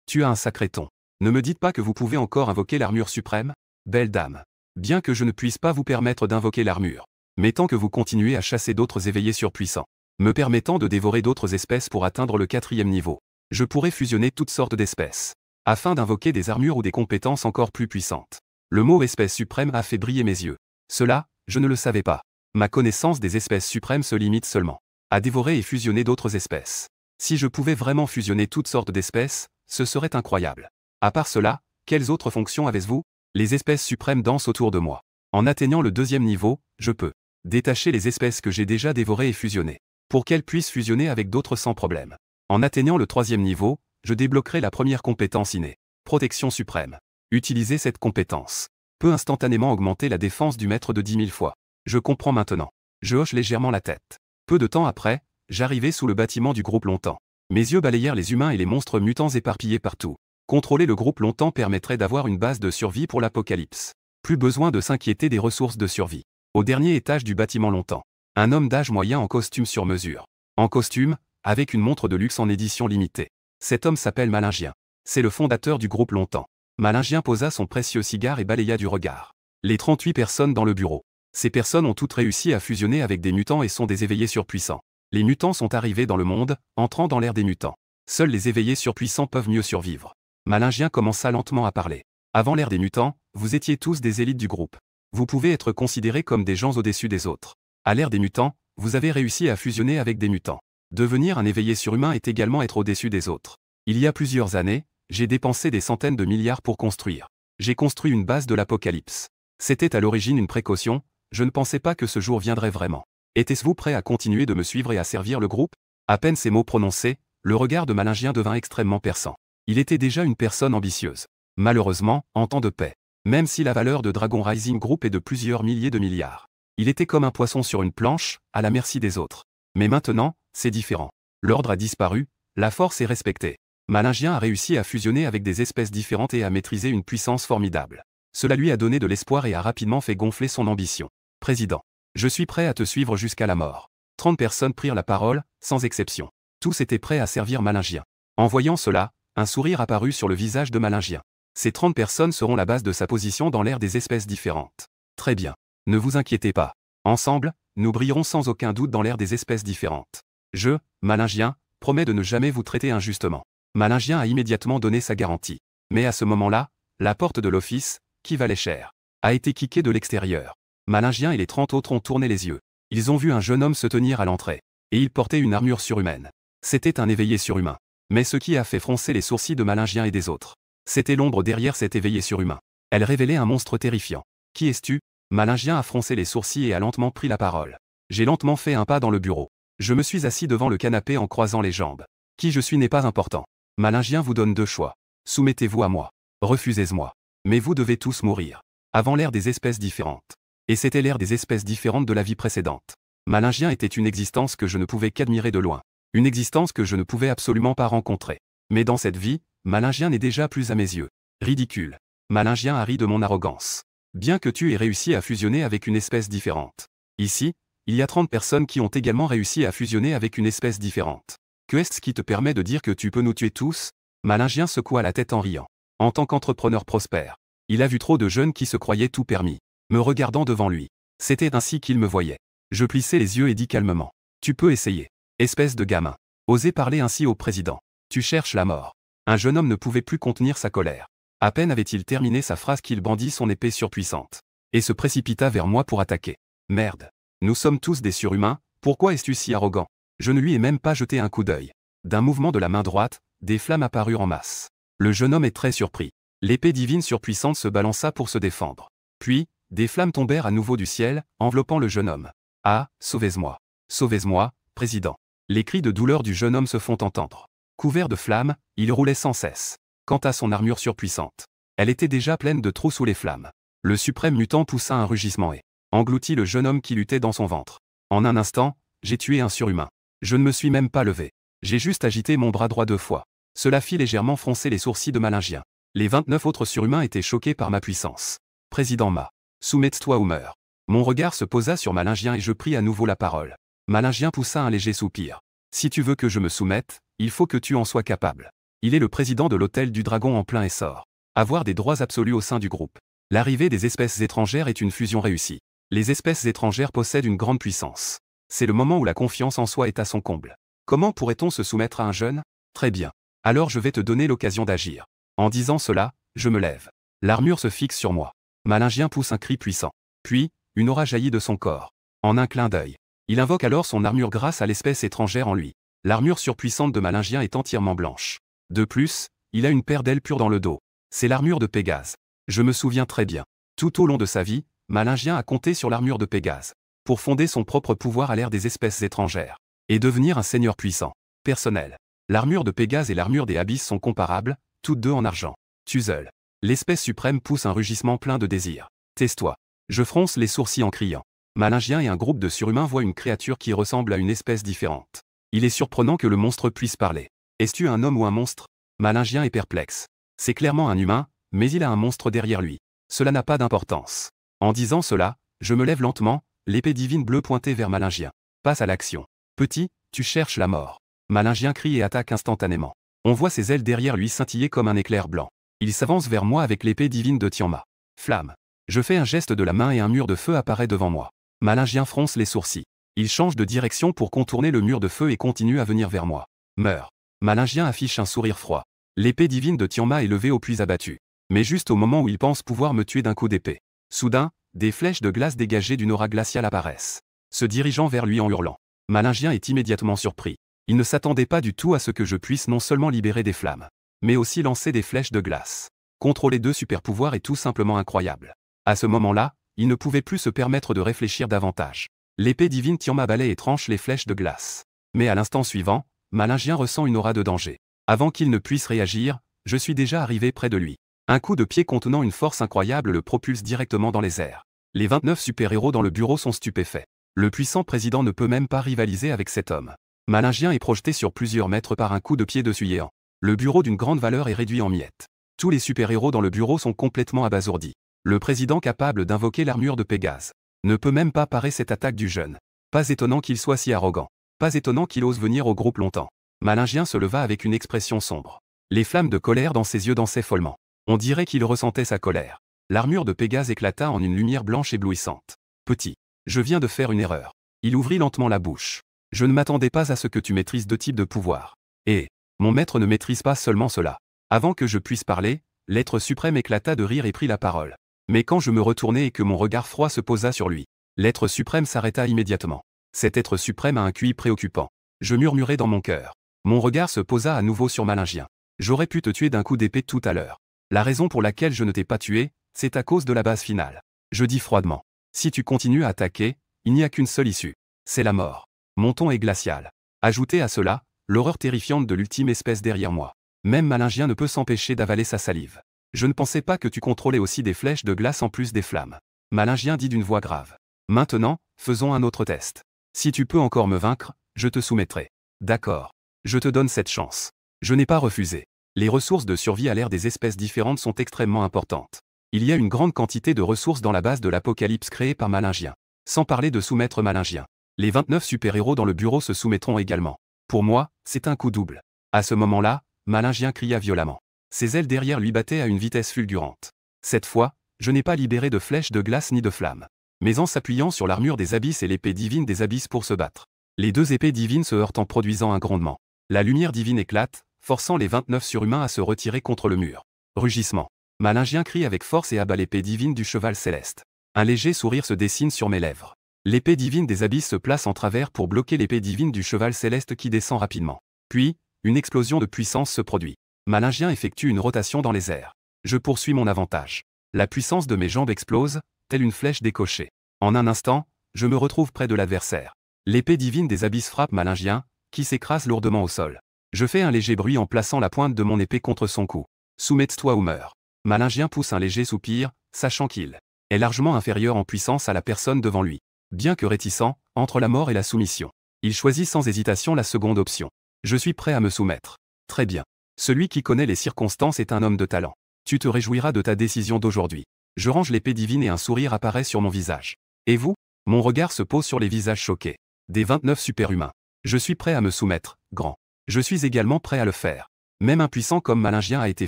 Tu as un sacré ton. Ne me dites pas que vous pouvez encore invoquer l'armure suprême, belle dame. Bien que je ne puisse pas vous permettre d'invoquer l'armure, mais tant que vous continuez à chasser d'autres éveillés surpuissants, me permettant de dévorer d'autres espèces pour atteindre le 4e niveau, je pourrais fusionner toutes sortes d'espèces, afin d'invoquer des armures ou des compétences encore plus puissantes. Le mot espèce suprême a fait briller mes yeux. Cela, je ne le savais pas. Ma connaissance des espèces suprêmes se limite seulement à dévorer et fusionner d'autres espèces. Si je pouvais vraiment fusionner toutes sortes d'espèces, ce serait incroyable. À part cela, quelles autres fonctions avez-vous? Les espèces suprêmes dansent autour de moi. En atteignant le 2e niveau, je peux détacher les espèces que j'ai déjà dévorées et fusionnées, pour qu'elles puissent fusionner avec d'autres sans problème. En atteignant le 3e niveau, je débloquerai la première compétence innée, protection suprême. Utiliser cette compétence peut instantanément augmenter la défense du maître de 10 000 fois. Je comprends maintenant. Je hoche légèrement la tête. Peu de temps après, j'arrivai sous le bâtiment du groupe Longtemps. Mes yeux balayèrent les humains et les monstres mutants éparpillés partout. Contrôler le groupe Longtemps permettrait d'avoir une base de survie pour l'apocalypse. Plus besoin de s'inquiéter des ressources de survie. Au dernier étage du bâtiment Longtemps, un homme d'âge moyen en costume sur mesure. En costume, avec une montre de luxe en édition limitée. Cet homme s'appelle Malingien. C'est le fondateur du groupe Longtemps. Malingien posa son précieux cigare et balaya du regard les 38 personnes dans le bureau. Ces personnes ont toutes réussi à fusionner avec des mutants et sont des éveillés surpuissants. Les mutants sont arrivés dans le monde, entrant dans l'ère des mutants. Seuls les éveillés surpuissants peuvent mieux survivre. Malingien commença lentement à parler. Avant l'ère des mutants, vous étiez tous des élites du groupe. Vous pouvez être considérés comme des gens au-dessus des autres. À l'ère des mutants, vous avez réussi à fusionner avec des mutants. Devenir un éveillé surhumain est également être au-dessus des autres. Il y a plusieurs années, j'ai dépensé des centaines de milliards pour construire. J'ai construit une base de l'apocalypse. C'était à l'origine une précaution, je ne pensais pas que ce jour viendrait vraiment. Étiez-vous prêt à continuer de me suivre et à servir le groupe? À peine ces mots prononcés, le regard de Malingien devint extrêmement perçant. Il était déjà une personne ambitieuse. Malheureusement, en temps de paix, même si la valeur de Dragon Rising Group est de plusieurs milliers de milliards, il était comme un poisson sur une planche, à la merci des autres. Mais maintenant, c'est différent. L'ordre a disparu, la force est respectée. Malingien a réussi à fusionner avec des espèces différentes et à maîtriser une puissance formidable. Cela lui a donné de l'espoir et a rapidement fait gonfler son ambition. Président, je suis prêt à te suivre jusqu'à la mort. 30 personnes prirent la parole, sans exception. Tous étaient prêts à servir Malingien. En voyant cela, un sourire apparut sur le visage de Malingien. Ces 30 personnes seront la base de sa position dans l'ère des espèces différentes. Très bien. Ne vous inquiétez pas. Ensemble, nous brillerons sans aucun doute dans l'ère des espèces différentes. Je, Malingien, promets de ne jamais vous traiter injustement. Malingien a immédiatement donné sa garantie. Mais à ce moment-là, la porte de l'office, qui valait cher, a été kickée de l'extérieur. Malingien et les 30 autres ont tourné les yeux. Ils ont vu un jeune homme se tenir à l'entrée. Et il portait une armure surhumaine. C'était un éveillé surhumain. Mais ce qui a fait froncer les sourcils de Malingien et des autres, c'était l'ombre derrière cet éveillé surhumain. Elle révélait un monstre terrifiant. Qui es-tu? Malingien a froncé les sourcils et a lentement pris la parole. J'ai lentement fait un pas dans le bureau. Je me suis assis devant le canapé en croisant les jambes. Qui je suis n'est pas important. Malingien vous donne deux choix. Soumettez-vous à moi. Refusez-moi. Mais vous devez tous mourir. Avant l'ère des espèces différentes. Et c'était l'ère des espèces différentes de la vie précédente. Malingien était une existence que je ne pouvais qu'admirer de loin. Une existence que je ne pouvais absolument pas rencontrer. Mais dans cette vie, Malingien n'est déjà plus à mes yeux. Ridicule. Malingien a ri de mon arrogance. Bien que tu aies réussi à fusionner avec une espèce différente. Ici, il y a 30 personnes qui ont également réussi à fusionner avec une espèce différente. Que est-ce qui te permet de dire que tu peux nous tuer tous? Malingien secoua la tête en riant. En tant qu'entrepreneur prospère, il a vu trop de jeunes qui se croyaient tout permis. Me regardant devant lui. C'était ainsi qu'il me voyait. Je plissai les yeux et dis calmement. Tu peux essayer. Espèce de gamin. Oser parler ainsi au président. Tu cherches la mort. Un jeune homme ne pouvait plus contenir sa colère. À peine avait-il terminé sa phrase qu'il bandit son épée surpuissante. Et se précipita vers moi pour attaquer. Merde. Nous sommes tous des surhumains, pourquoi es-tu si arrogant? Je ne lui ai même pas jeté un coup d'œil. D'un mouvement de la main droite, des flammes apparurent en masse. Le jeune homme est très surpris. L'épée divine surpuissante se balança pour se défendre. Puis, des flammes tombèrent à nouveau du ciel, enveloppant le jeune homme. Ah, sauvez-moi. Sauvez-moi, président. Les cris de douleur du jeune homme se font entendre. Couvert de flammes, il roulait sans cesse. Quant à son armure surpuissante, elle était déjà pleine de trous sous les flammes. Le suprême mutant poussa un rugissement et engloutit le jeune homme qui luttait dans son ventre. En un instant, j'ai tué un surhumain. Je ne me suis même pas levé. J'ai juste agité mon bras droit 2 fois. Cela fit légèrement froncer les sourcils de Malingien. Les 29 autres surhumains étaient choqués par ma puissance. Président Ma. Soumette-toi ou meurs. Mon regard se posa sur Malingien et je pris à nouveau la parole. Malingien poussa un léger soupir. Si tu veux que je me soumette, il faut que tu en sois capable. Il est le président de l'hôtel du dragon en plein essor. Avoir des droits absolus au sein du groupe. L'arrivée des espèces étrangères est une fusion réussie. Les espèces étrangères possèdent une grande puissance. C'est le moment où la confiance en soi est à son comble. Comment pourrait-on se soumettre à un jeune? Très bien. Alors je vais te donner l'occasion d'agir. En disant cela, je me lève. L'armure se fixe sur moi. Malingien pousse un cri puissant. Puis, une aura jaillit de son corps. En un clin d'œil. Il invoque alors son armure grâce à l'espèce étrangère en lui. L'armure surpuissante de Malingien est entièrement blanche. De plus, il a une paire d'ailes pures dans le dos. C'est l'armure de Pégase. Je me souviens très bien. Tout au long de sa vie, Malingien a compté sur l'armure de Pégase pour fonder son propre pouvoir à l'ère des espèces étrangères et devenir un seigneur puissant. Personnel. L'armure de Pégase et l'armure des abysses sont comparables, toutes deux en argent. Tuzel. L'espèce suprême pousse un rugissement plein de désir. Tais-toi. Je fronce les sourcils en criant. Malingien et un groupe de surhumains voient une créature qui ressemble à une espèce différente. Il est surprenant que le monstre puisse parler. Es-tu un homme ou un monstre? Malingien est perplexe. C'est clairement un humain, mais il a un monstre derrière lui. Cela n'a pas d'importance. En disant cela, je me lève lentement, l'épée divine bleue pointée vers Malingien. Passe à l'action. Petit, tu cherches la mort. Malingien crie et attaque instantanément. On voit ses ailes derrière lui scintiller comme un éclair blanc. Il s'avance vers moi avec l'épée divine de Tiamat. Flamme. Je fais un geste de la main et un mur de feu apparaît devant moi. Malingien fronce les sourcils. Il change de direction pour contourner le mur de feu et continue à venir vers moi. Meurs. Malingien affiche un sourire froid. L'épée divine de Tiamat est levée au puits abattu. Mais juste au moment où il pense pouvoir me tuer d'un coup d'épée. Soudain, des flèches de glace dégagées d'une aura glaciale apparaissent, se dirigeant vers lui en hurlant. Malingien est immédiatement surpris. Il ne s'attendait pas du tout à ce que je puisse non seulement libérer des flammes, mais aussi lancer des flèches de glace. Contrôler 2 super-pouvoirs est tout simplement incroyable. À ce moment-là, il ne pouvait plus se permettre de réfléchir davantage. L'épée divine Tiamat balaye et tranche les flèches de glace. Mais à l'instant suivant, Malingien ressent une aura de danger. Avant qu'il ne puisse réagir, je suis déjà arrivé près de lui. Un coup de pied contenant une force incroyable le propulse directement dans les airs. Les 29 super-héros dans le bureau sont stupéfaits. Le puissant président ne peut même pas rivaliser avec cet homme. Malingien est projeté sur plusieurs mètres par un coup de pied dessuyant. Le bureau d'une grande valeur est réduit en miettes. Tous les super-héros dans le bureau sont complètement abasourdis. Le président capable d'invoquer l'armure de Pégase ne peut même pas parer cette attaque du jeune. Pas étonnant qu'il soit si arrogant. Pas étonnant qu'il ose venir au groupe longtemps. Malingien se leva avec une expression sombre. Les flammes de colère dans ses yeux dansaient follement. On dirait qu'il ressentait sa colère. L'armure de Pégase éclata en une lumière blanche éblouissante. Petit. Je viens de faire une erreur. Il ouvrit lentement la bouche. Je ne m'attendais pas à ce que tu maîtrises 2 types de pouvoirs. Et mon maître ne maîtrise pas seulement cela. Avant que je puisse parler, l'être suprême éclata de rire et prit la parole. Mais quand je me retournai et que mon regard froid se posa sur lui, l'être suprême s'arrêta immédiatement. Cet être suprême a un QI préoccupant. Je murmurai dans mon cœur. Mon regard se posa à nouveau sur Malingien. J'aurais pu te tuer d'un coup d'épée tout à l'heure. La raison pour laquelle je ne t'ai pas tué, c'est à cause de la base finale. Je dis froidement. Si tu continues à attaquer, il n'y a qu'une seule issue. C'est la mort. Mon ton est glacial. Ajoutez à cela, l'horreur terrifiante de l'ultime espèce derrière moi. Même Malingien ne peut s'empêcher d'avaler sa salive. Je ne pensais pas que tu contrôlais aussi des flèches de glace en plus des flammes. Malingien dit d'une voix grave. Maintenant, faisons un autre test. Si tu peux encore me vaincre, je te soumettrai. D'accord. Je te donne cette chance. Je n'ai pas refusé. Les ressources de survie à l'ère des espèces différentes sont extrêmement importantes. Il y a une grande quantité de ressources dans la base de l'apocalypse créée par Malingien. Sans parler de soumettre Malingien. Les 29 super-héros dans le bureau se soumettront également. Pour moi, c'est un coup double. À ce moment-là, Malingien cria violemment. Ses ailes derrière lui battaient à une vitesse fulgurante. Cette fois, je n'ai pas libéré de flèches de glace ni de flammes. Mais en s'appuyant sur l'armure des abysses et l'épée divine des abysses pour se battre. Les 2 épées divines se heurtent en produisant un grondement. La lumière divine éclate, forçant les 29 surhumains à se retirer contre le mur. Rugissement. Malingien crie avec force et abat l'épée divine du cheval céleste. Un léger sourire se dessine sur mes lèvres. L'épée divine des abysses se place en travers pour bloquer l'épée divine du cheval céleste qui descend rapidement. Puis, une explosion de puissance se produit. Malingien effectue une rotation dans les airs. Je poursuis mon avantage. La puissance de mes jambes explose, telle une flèche décochée. En un instant, je me retrouve près de l'adversaire. L'épée divine des abysses frappe Malingien, qui s'écrase lourdement au sol. Je fais un léger bruit en plaçant la pointe de mon épée contre son cou. Soumets-toi ou meurs. Malingien pousse un léger soupir, sachant qu'il est largement inférieur en puissance à la personne devant lui. Bien que réticent, entre la mort et la soumission, il choisit sans hésitation la seconde option. Je suis prêt à me soumettre. Très bien. Celui qui connaît les circonstances est un homme de talent. Tu te réjouiras de ta décision d'aujourd'hui. Je range l'épée divine et un sourire apparaît sur mon visage. Et vous? Mon regard se pose sur les visages choqués. Des 29 superhumains. Je suis prêt à me soumettre, grand. Je suis également prêt à le faire. Même impuissant comme Malingien a été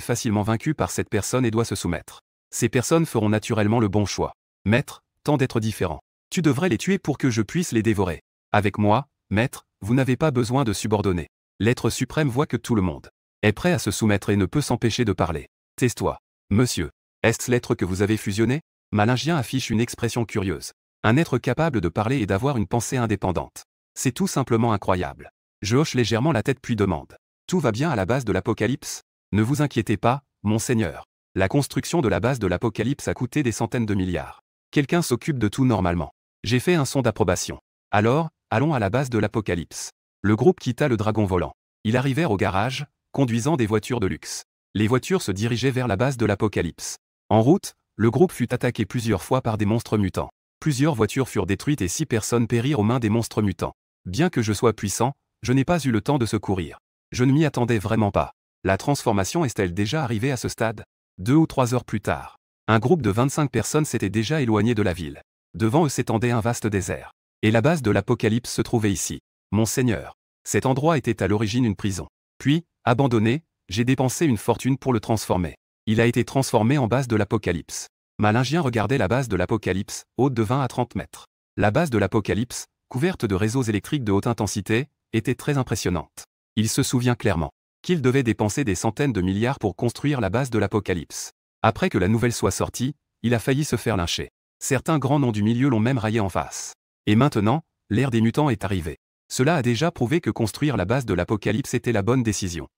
facilement vaincu par cette personne et doit se soumettre. Ces personnes feront naturellement le bon choix. Maître, tant d'être différents. Tu devrais les tuer pour que je puisse les dévorer. Avec moi, maître, vous n'avez pas besoin de subordonner. L'être suprême voit que tout le monde est prêt à se soumettre et ne peut s'empêcher de parler. Tais-toi. Monsieur. Est-ce l'être que vous avez fusionné? Malingien affiche une expression curieuse. Un être capable de parler et d'avoir une pensée indépendante. C'est tout simplement incroyable. Je hoche légèrement la tête puis demande. Tout va bien à la base de l'Apocalypse? Ne vous inquiétez pas, monseigneur. La construction de la base de l'Apocalypse a coûté des centaines de milliards. Quelqu'un s'occupe de tout normalement. J'ai fait un son d'approbation. Alors, allons à la base de l'Apocalypse. Le groupe quitta le dragon volant. Ils arrivèrent au garage, conduisant des voitures de luxe. Les voitures se dirigeaient vers la base de l'Apocalypse. En route, le groupe fut attaqué plusieurs fois par des monstres mutants. Plusieurs voitures furent détruites et 6 personnes périrent aux mains des monstres mutants. Bien que je sois puissant, je n'ai pas eu le temps de secourir. Je ne m'y attendais vraiment pas. La transformation est-elle déjà arrivée à ce stade? 2 ou 3 heures plus tard, un groupe de 25 personnes s'était déjà éloigné de la ville. Devant eux s'étendait un vaste désert. Et la base de l'Apocalypse se trouvait ici. Monseigneur. Cet endroit était à l'origine une prison. Puis, abandonné, j'ai dépensé une fortune pour le transformer. Il a été transformé en base de l'Apocalypse. Malingien regardait la base de l'Apocalypse, haute de 20 à 30 mètres. La base de l'Apocalypse, couverte de réseaux électriques de haute intensité, était très impressionnante. Il se souvient clairement qu'il devait dépenser des centaines de milliards pour construire la base de l'Apocalypse. Après que la nouvelle soit sortie, il a failli se faire lyncher. Certains grands noms du milieu l'ont même raillé en face. Et maintenant, l'ère des mutants est arrivée. Cela a déjà prouvé que construire la base de l'Apocalypse était la bonne décision.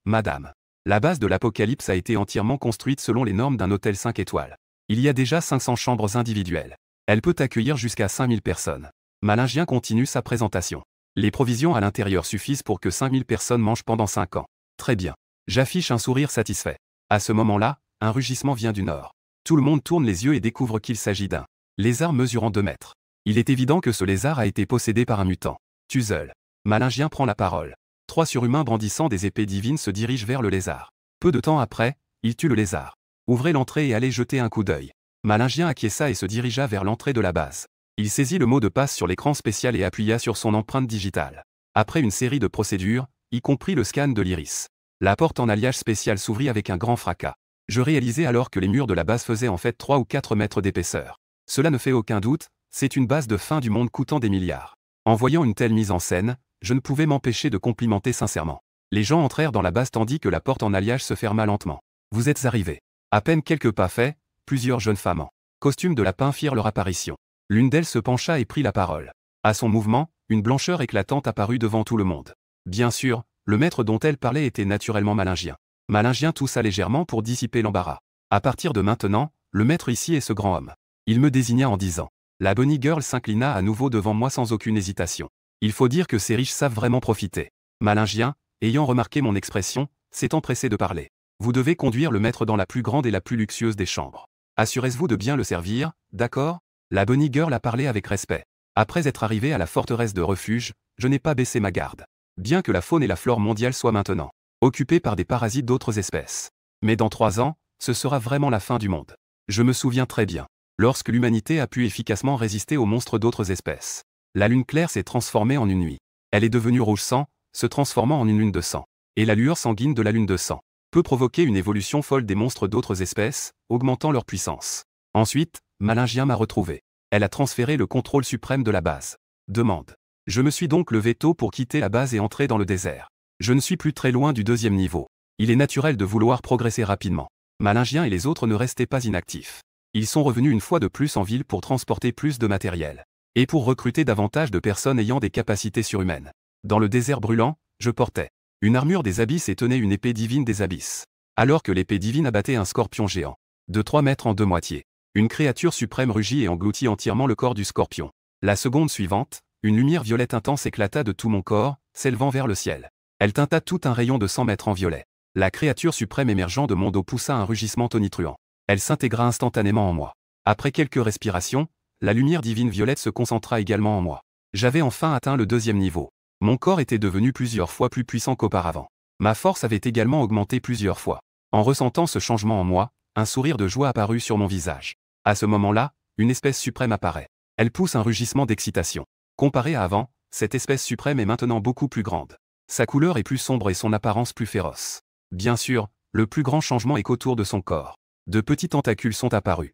Madame. La base de l'Apocalypse a été entièrement construite selon les normes d'un hôtel 5 étoiles. Il y a déjà 500 chambres individuelles. Elle peut accueillir jusqu'à 5000 personnes. Malingien continue sa présentation. Les provisions à l'intérieur suffisent pour que 5000 personnes mangent pendant 5 ans. Très bien. J'affiche un sourire satisfait. À ce moment-là, un rugissement vient du nord. Tout le monde tourne les yeux et découvre qu'il s'agit d'un lézard mesurant 2 mètres. Il est évident que ce lézard a été possédé par un mutant. Tuzel. Malingien prend la parole. 3 surhumains brandissant des épées divines se dirigent vers le lézard. Peu de temps après, il tue le lézard. Ouvrez l'entrée et allez jeter un coup d'œil. Malingien acquiesça et se dirigea vers l'entrée de la base. Il saisit le mot de passe sur l'écran spécial et appuya sur son empreinte digitale. Après une série de procédures, y compris le scan de l'iris, la porte en alliage spécial s'ouvrit avec un grand fracas. Je réalisai alors que les murs de la base faisaient en fait 3 ou 4 mètres d'épaisseur. Cela ne fait aucun doute, c'est une base de fin du monde coûtant des milliards. En voyant une telle mise en scène, je ne pouvais m'empêcher de complimenter sincèrement. Les gens entrèrent dans la base tandis que la porte en alliage se ferma lentement. Vous êtes arrivés. À peine quelques pas faits, plusieurs jeunes femmes en costume de lapin firent leur apparition. L'une d'elles se pencha et prit la parole. À son mouvement, une blancheur éclatante apparut devant tout le monde. Bien sûr, le maître dont elle parlait était naturellement Malingien. Malingien toussa légèrement pour dissiper l'embarras. À partir de maintenant, le maître ici est ce grand homme. Il me désigna en disant. La Bunny Girl s'inclina à nouveau devant moi sans aucune hésitation. Il faut dire que ces riches savent vraiment profiter. Malingien, ayant remarqué mon expression, s'est empressé de parler. Vous devez conduire le maître dans la plus grande et la plus luxueuse des chambres. Assurez-vous de bien le servir, d'accord? La Bunny Girl a parlé avec respect. Après être arrivé à la forteresse de refuge, je n'ai pas baissé ma garde. Bien que la faune et la flore mondiale soient maintenant occupées par des parasites d'autres espèces. Mais dans 3 ans, ce sera vraiment la fin du monde. Je me souviens très bien. Lorsque l'humanité a pu efficacement résister aux monstres d'autres espèces. La lune claire s'est transformée en une nuit. Elle est devenue rouge sang, se transformant en une lune de sang. Et la lueur sanguine de la lune de sang peut provoquer une évolution folle des monstres d'autres espèces, augmentant leur puissance. Ensuite, Malingien m'a retrouvé. Elle a transféré le contrôle suprême de la base. Demande. Je me suis donc levé tôt pour quitter la base et entrer dans le désert. Je ne suis plus très loin du 2e niveau. Il est naturel de vouloir progresser rapidement. Malingien et les autres ne restaient pas inactifs. Ils sont revenus une fois de plus en ville pour transporter plus de matériel. et pour recruter davantage de personnes ayant des capacités surhumaines. Dans le désert brûlant, je portais une armure des abysses et tenais une épée divine des abysses. Alors que l'épée divine abattait un scorpion géant, de 3 mètres en 2 moitiés. Une créature suprême rugit et engloutit entièrement le corps du scorpion. La seconde suivante, une lumière violette intense éclata de tout mon corps, s'élevant vers le ciel. Elle teinta tout un rayon de 100 mètres en violet. La créature suprême émergeant de mon dos poussa un rugissement tonitruant. Elle s'intégra instantanément en moi. Après quelques respirations, la lumière divine violette se concentra également en moi. J'avais enfin atteint le 2e niveau. Mon corps était devenu plusieurs fois plus puissant qu'auparavant. Ma force avait également augmenté plusieurs fois. En ressentant ce changement en moi, un sourire de joie apparut sur mon visage. À ce moment-là, une espèce suprême apparaît. Elle pousse un rugissement d'excitation. Comparé à avant, cette espèce suprême est maintenant beaucoup plus grande. Sa couleur est plus sombre et son apparence plus féroce. Bien sûr, le plus grand changement est qu'autour de son corps, de petits tentacules sont apparus.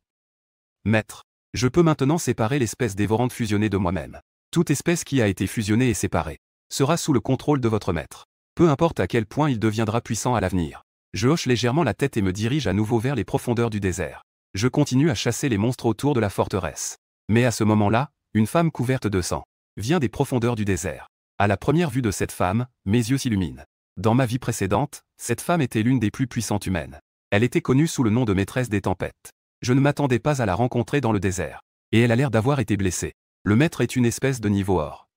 Maître, je peux maintenant séparer l'espèce dévorante fusionnée de moi-même. Toute espèce qui a été fusionnée et séparée sera sous le contrôle de votre maître. Peu importe à quel point il deviendra puissant à l'avenir. Je hoche légèrement la tête et me dirige à nouveau vers les profondeurs du désert. Je continue à chasser les monstres autour de la forteresse. Mais à ce moment-là, une femme couverte de sang vient des profondeurs du désert. À la première vue de cette femme, mes yeux s'illuminent. Dans ma vie précédente, cette femme était l'une des plus puissantes humaines. Elle était connue sous le nom de maîtresse des tempêtes. Je ne m'attendais pas à la rencontrer dans le désert. Et elle a l'air d'avoir été blessée. Le maître est une espèce de niveau or.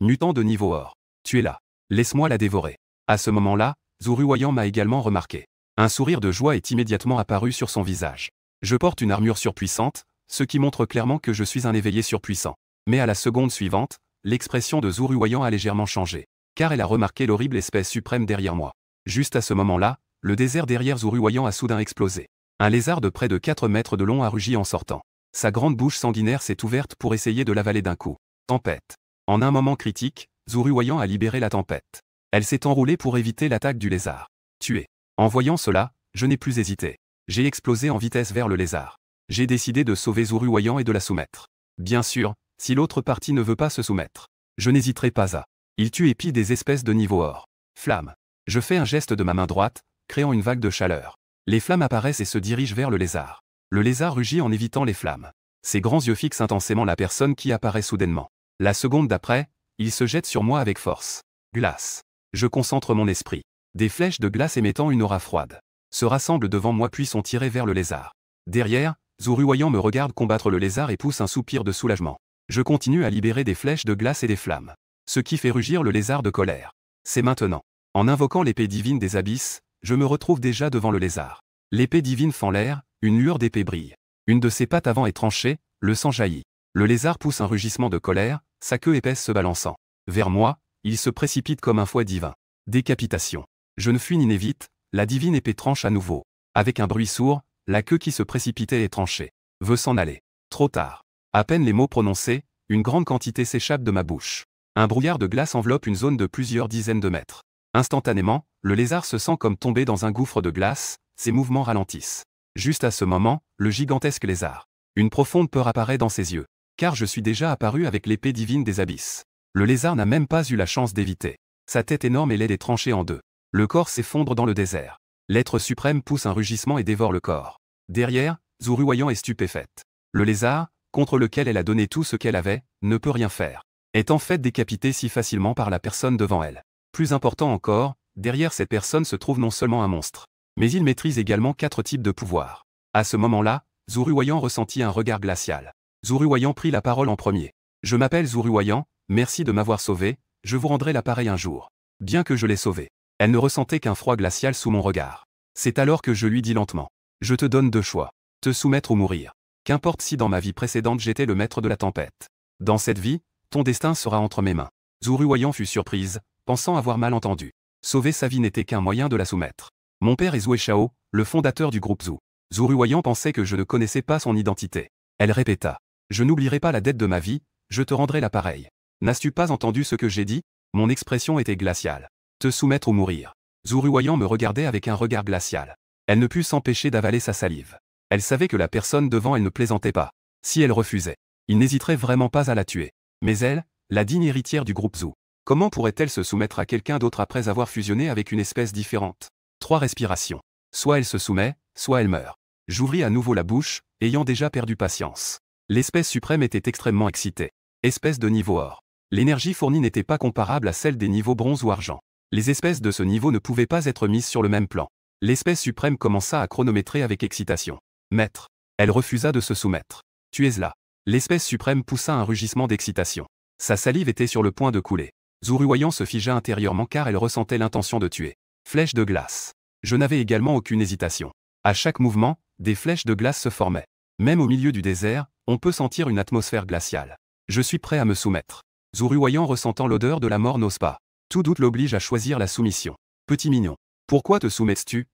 Mutant de niveau or. Tu es là. Laisse-moi la dévorer. À ce moment-là, Zuruoyan m'a également remarqué. Un sourire de joie est immédiatement apparu sur son visage. Je porte une armure surpuissante, ce qui montre clairement que je suis un éveillé surpuissant. Mais à la seconde suivante, l'expression de Zuruoyan a légèrement changé, car elle a remarqué l'horrible espèce suprême derrière moi. Juste à ce moment-là, le désert derrière Zuruoyan a soudain explosé. Un lézard de près de 4 mètres de long a rugi en sortant. Sa grande bouche sanguinaire s'est ouverte pour essayer de l'avaler d'un coup. Tempête. En un moment critique, Zuruoyan a libéré la tempête. Elle s'est enroulée pour éviter l'attaque du lézard. Tué. En voyant cela, je n'ai plus hésité. J'ai explosé en vitesse vers le lézard. J'ai décidé de sauver Zuruoyan et de la soumettre. Bien sûr, si l'autre partie ne veut pas se soumettre, je n'hésiterai pas à. Il tue et pille des espèces de niveau or. Flamme. Je fais un geste de ma main droite, créant une vague de chaleur. Les flammes apparaissent et se dirigent vers le lézard. Le lézard rugit en évitant les flammes. Ses grands yeux fixent intensément la personne qui apparaît soudainement. La seconde d'après, il se jette sur moi avec force. Glace. Je concentre mon esprit. Des flèches de glace émettant une aura froide se rassemblent devant moi puis sont tirées vers le lézard. Derrière, Zuruoyan me regarde combattre le lézard et pousse un soupir de soulagement. Je continue à libérer des flèches de glace et des flammes. Ce qui fait rugir le lézard de colère. C'est maintenant. En invoquant l'épée divine des abysses, je me retrouve déjà devant le lézard. L'épée divine fend l'air, une lueur d'épée brille. Une de ses pattes avant est tranchée, le sang jaillit. Le lézard pousse un rugissement de colère, sa queue épaisse se balançant. Vers moi, il se précipite comme un fouet divin. Décapitation. Je ne fuis ni n'évite, la divine épée tranche à nouveau. Avec un bruit sourd, la queue qui se précipitait est tranchée. Veut s'en aller. Trop tard. À peine les mots prononcés, une grande quantité s'échappe de ma bouche. Un brouillard de glace enveloppe une zone de plusieurs dizaines de mètres. Instantanément, le lézard se sent comme tombé dans un gouffre de glace, ses mouvements ralentissent. Juste à ce moment, le gigantesque lézard. Une profonde peur apparaît dans ses yeux. Car je suis déjà apparu avec l'épée divine des abysses. Le lézard n'a même pas eu la chance d'éviter. Sa tête énorme et laide est tranchée en deux. Le corps s'effondre dans le désert. L'être suprême pousse un rugissement et dévore le corps. Derrière, Zuruoyan est stupéfaite. Le lézard, contre lequel elle a donné tout ce qu'elle avait, ne peut rien faire. Est en fait décapité si facilement par la personne devant elle. Plus important encore, derrière cette personne se trouve non seulement un monstre, mais il maîtrise également 4 types de pouvoirs. À ce moment-là, Zuruoyan ressentit un regard glacial. Zuruoyan prit la parole en premier. Je m'appelle Zuruoyan, merci de m'avoir sauvé, je vous rendrai l'appareil un jour. Bien que je l'ai sauvé. Elle ne ressentait qu'un froid glacial sous mon regard. C'est alors que je lui dis lentement. Je te donne 2 choix. Te soumettre ou mourir. Qu'importe si dans ma vie précédente j'étais le maître de la tempête. Dans cette vie, ton destin sera entre mes mains. Zuruoyan fut surprise, pensant avoir mal entendu. Sauver sa vie n'était qu'un moyen de la soumettre. Mon père est Zhuo Shao, le fondateur du groupe Zhu. Zuruoyan pensait que je ne connaissais pas son identité. Elle répéta. Je n'oublierai pas la dette de ma vie, je te rendrai l'appareil. N'as-tu pas entendu ce que j'ai dit? Mon expression était glaciale. Te soumettre ou mourir. Zuruoyan me regardait avec un regard glacial. Elle ne put s'empêcher d'avaler sa salive. Elle savait que la personne devant elle ne plaisantait pas. Si elle refusait, il n'hésiterait vraiment pas à la tuer. Mais elle, la digne héritière du groupe Zhu, comment pourrait-elle se soumettre à quelqu'un d'autre après avoir fusionné avec une espèce différente? 3 respirations. Soit elle se soumet, soit elle meurt. J'ouvris à nouveau la bouche, ayant déjà perdu patience. L'espèce suprême était extrêmement excitée. Espèce de niveau or. L'énergie fournie n'était pas comparable à celle des niveaux bronze ou argent. Les espèces de ce niveau ne pouvaient pas être mises sur le même plan. L'espèce suprême commença à chronométrer avec excitation. Maître. Elle refusa de se soumettre. Tu es là. L'espèce suprême poussa un rugissement d'excitation. Sa salive était sur le point de couler. Zuruoyan se figea intérieurement car elle ressentait l'intention de tuer. Flèche de glace. Je n'avais également aucune hésitation. À chaque mouvement, des flèches de glace se formaient. Même au milieu du désert, on peut sentir une atmosphère glaciale. Je suis prêt à me soumettre. Zuruoyan ressentant l'odeur de la mort n'ose pas. Tout doute l'oblige à choisir la soumission. Petit mignon. Pourquoi te soumets-tu?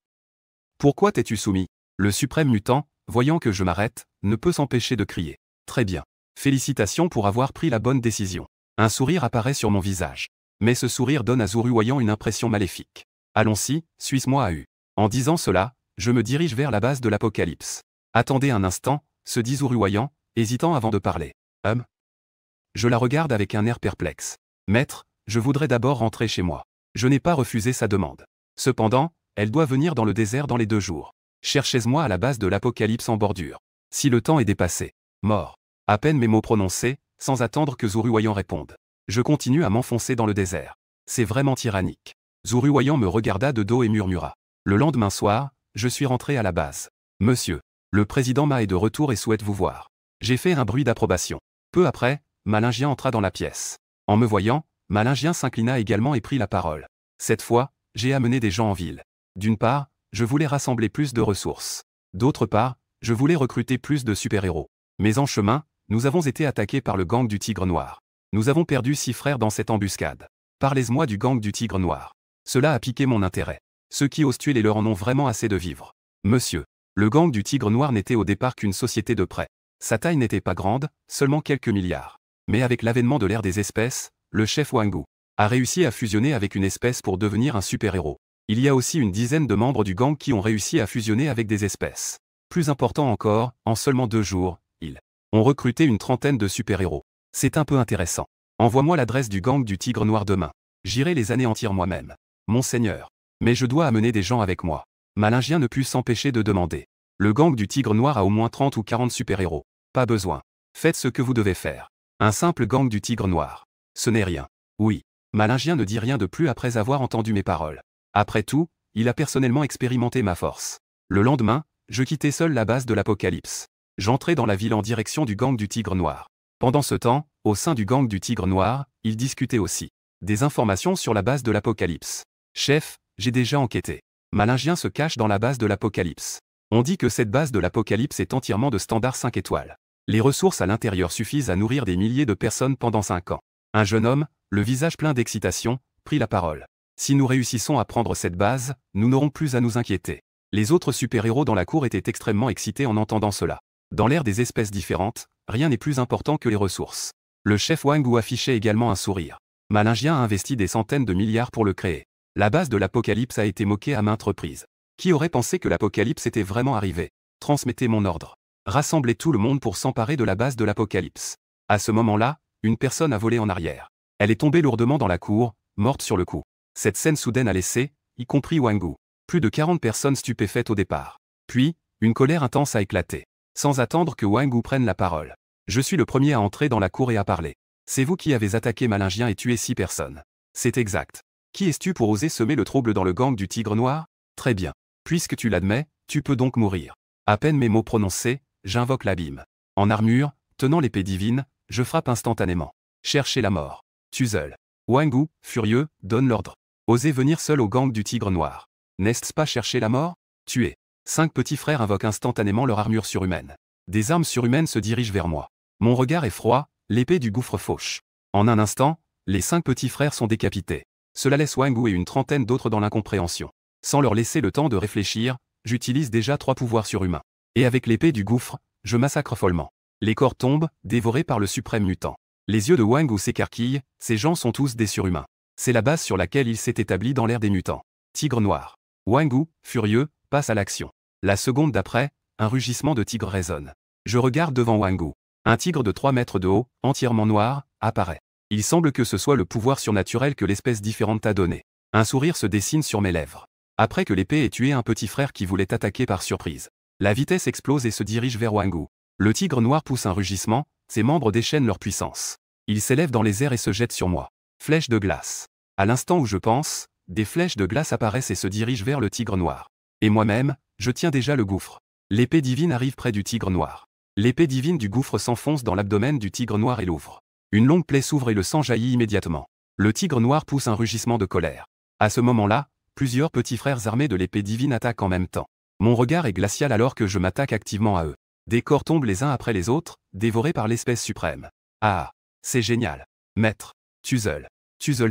Pourquoi t'es-tu soumis? Le suprême mutant, voyant que je m'arrête, ne peut s'empêcher de crier. Très bien. Félicitations pour avoir pris la bonne décision. Un sourire apparaît sur mon visage. Mais ce sourire donne à Zuruoyan une impression maléfique. Allons-y, suis-moi à U. En disant cela, je me dirige vers la base de l'Apocalypse. Attendez un instant, se dit Zuruoyan, hésitant avant de parler. Je la regarde avec un air perplexe. Maître, je voudrais d'abord rentrer chez moi. Je n'ai pas refusé sa demande. Cependant, elle doit venir dans le désert dans les 2 jours. Cherchez-moi à la base de l'Apocalypse en bordure. Si le temps est dépassé. Mort. À peine mes mots prononcés, sans attendre que Zuruoyan réponde. Je continue à m'enfoncer dans le désert. C'est vraiment tyrannique. Zuruoyan me regarda de dos et murmura. Le lendemain soir, je suis rentré à la base. Monsieur, le président Ma est de retour et souhaite vous voir. J'ai fait un bruit d'approbation. Peu après, Malingien entra dans la pièce. En me voyant, Malingien s'inclina également et prit la parole. Cette fois, j'ai amené des gens en ville. D'une part, je voulais rassembler plus de ressources. D'autre part, je voulais recruter plus de super-héros. Mais en chemin, nous avons été attaqués par le gang du Tigre Noir. Nous avons perdu 6 frères dans cette embuscade. Parlez-moi du gang du Tigre Noir. Cela a piqué mon intérêt. Ceux qui osent tuer les leurs en ont vraiment assez de vivre. Monsieur, le gang du Tigre Noir n'était au départ qu'une société de prêt. Sa taille n'était pas grande, seulement quelques milliards. Mais avec l'avènement de l'ère des espèces, le chef Wangu a réussi à fusionner avec une espèce pour devenir un super-héros. Il y a aussi une dizaine de membres du gang qui ont réussi à fusionner avec des espèces. Plus important encore, en seulement 2 jours, ils ont recruté une trentaine de super-héros. C'est un peu intéressant. Envoie-moi l'adresse du gang du Tigre Noir demain. J'irai les anéantir moi-même. Monseigneur. Mais je dois amener des gens avec moi. Malingien ne put s'empêcher de demander. Le gang du Tigre Noir a au moins 30 ou 40 super-héros. Pas besoin. Faites ce que vous devez faire. Un simple gang du Tigre Noir. Ce n'est rien. Oui. Malingien ne dit rien de plus après avoir entendu mes paroles. Après tout, il a personnellement expérimenté ma force. Le lendemain, je quittai seul la base de l'Apocalypse. J'entrai dans la ville en direction du gang du Tigre Noir. Pendant ce temps, au sein du gang du Tigre Noir, ils discutaient aussi des informations sur la base de l'Apocalypse. Chef, j'ai déjà enquêté. Malingien se cache dans la base de l'Apocalypse. On dit que cette base de l'Apocalypse est entièrement de standard 5 étoiles. Les ressources à l'intérieur suffisent à nourrir des milliers de personnes pendant 5 ans. Un jeune homme, le visage plein d'excitation, prit la parole. Si nous réussissons à prendre cette base, nous n'aurons plus à nous inquiéter. Les autres super-héros dans la cour étaient extrêmement excités en entendant cela. Dans l'ère des espèces différentes, rien n'est plus important que les ressources. Le chef Wangu affichait également un sourire. Malingien a investi des centaines de milliards pour le créer. La base de l'Apocalypse a été moquée à maintes reprises. Qui aurait pensé que l'Apocalypse était vraiment arrivé? Transmettez mon ordre. Rassemblez tout le monde pour s'emparer de la base de l'Apocalypse. À ce moment-là, une personne a volé en arrière. Elle est tombée lourdement dans la cour, morte sur le coup. Cette scène soudaine a laissé, y compris Wangu, plus de 40 personnes stupéfaites au départ. Puis, une colère intense a éclaté. Sans attendre que Wangu prenne la parole. Je suis le premier à entrer dans la cour et à parler. C'est vous qui avez attaqué Malingien et tué 6 personnes. C'est exact. Qui es-tu pour oser semer le trouble dans le gang du Tigre Noir? Très bien. Puisque tu l'admets, tu peux donc mourir. À peine mes mots prononcés, j'invoque l'abîme. En armure, tenant l'épée divine, je frappe instantanément. Cherchez la mort. Tuzel. Wangu, furieux, donne l'ordre. Osez venir seul au gang du Tigre Noir. N'est-ce pas chercher la mort? Tuez. 5 petits frères invoquent instantanément leur armure surhumaine. Des armes surhumaines se dirigent vers moi. Mon regard est froid, l'épée du gouffre fauche. En un instant, les 5 petits frères sont décapités. Cela laisse Wangu et une trentaine d'autres dans l'incompréhension. Sans leur laisser le temps de réfléchir, j'utilise déjà 3 pouvoirs surhumains. Et avec l'épée du gouffre, je massacre follement. Les corps tombent, dévorés par le suprême mutant. Les yeux de Wangu s'écarquillent, ces gens sont tous des surhumains. C'est la base sur laquelle il s'est établi dans l'ère des mutants. Tigre Noir. Wangu, furieux, passe à l'action. La seconde d'après, un rugissement de tigre résonne. Je regarde devant Wangu. Un tigre de 3 mètres de haut, entièrement noir, apparaît. Il semble que ce soit le pouvoir surnaturel que l'espèce différente t'a donné. Un sourire se dessine sur mes lèvres. Après que l'épée ait tué un petit frère qui voulait attaquer par surprise. La vitesse explose et se dirige vers Wangu. Le tigre noir pousse un rugissement, ses membres déchaînent leur puissance. Il s'élève dans les airs et se jette sur moi. Flèche de glace. À l'instant où je pense, des flèches de glace apparaissent et se dirigent vers le tigre noir. Et moi-même, je tiens déjà le gouffre. L'épée divine arrive près du tigre noir. L'épée divine du gouffre s'enfonce dans l'abdomen du tigre noir et l'ouvre. Une longue plaie s'ouvre et le sang jaillit immédiatement. Le tigre noir pousse un rugissement de colère. À ce moment-là, plusieurs petits frères armés de l'épée divine attaquent en même temps. Mon regard est glacial alors que je m'attaque activement à eux. Des corps tombent les uns après les autres, dévorés par l'espèce suprême. Ah, c'est génial. Maître. Tuzel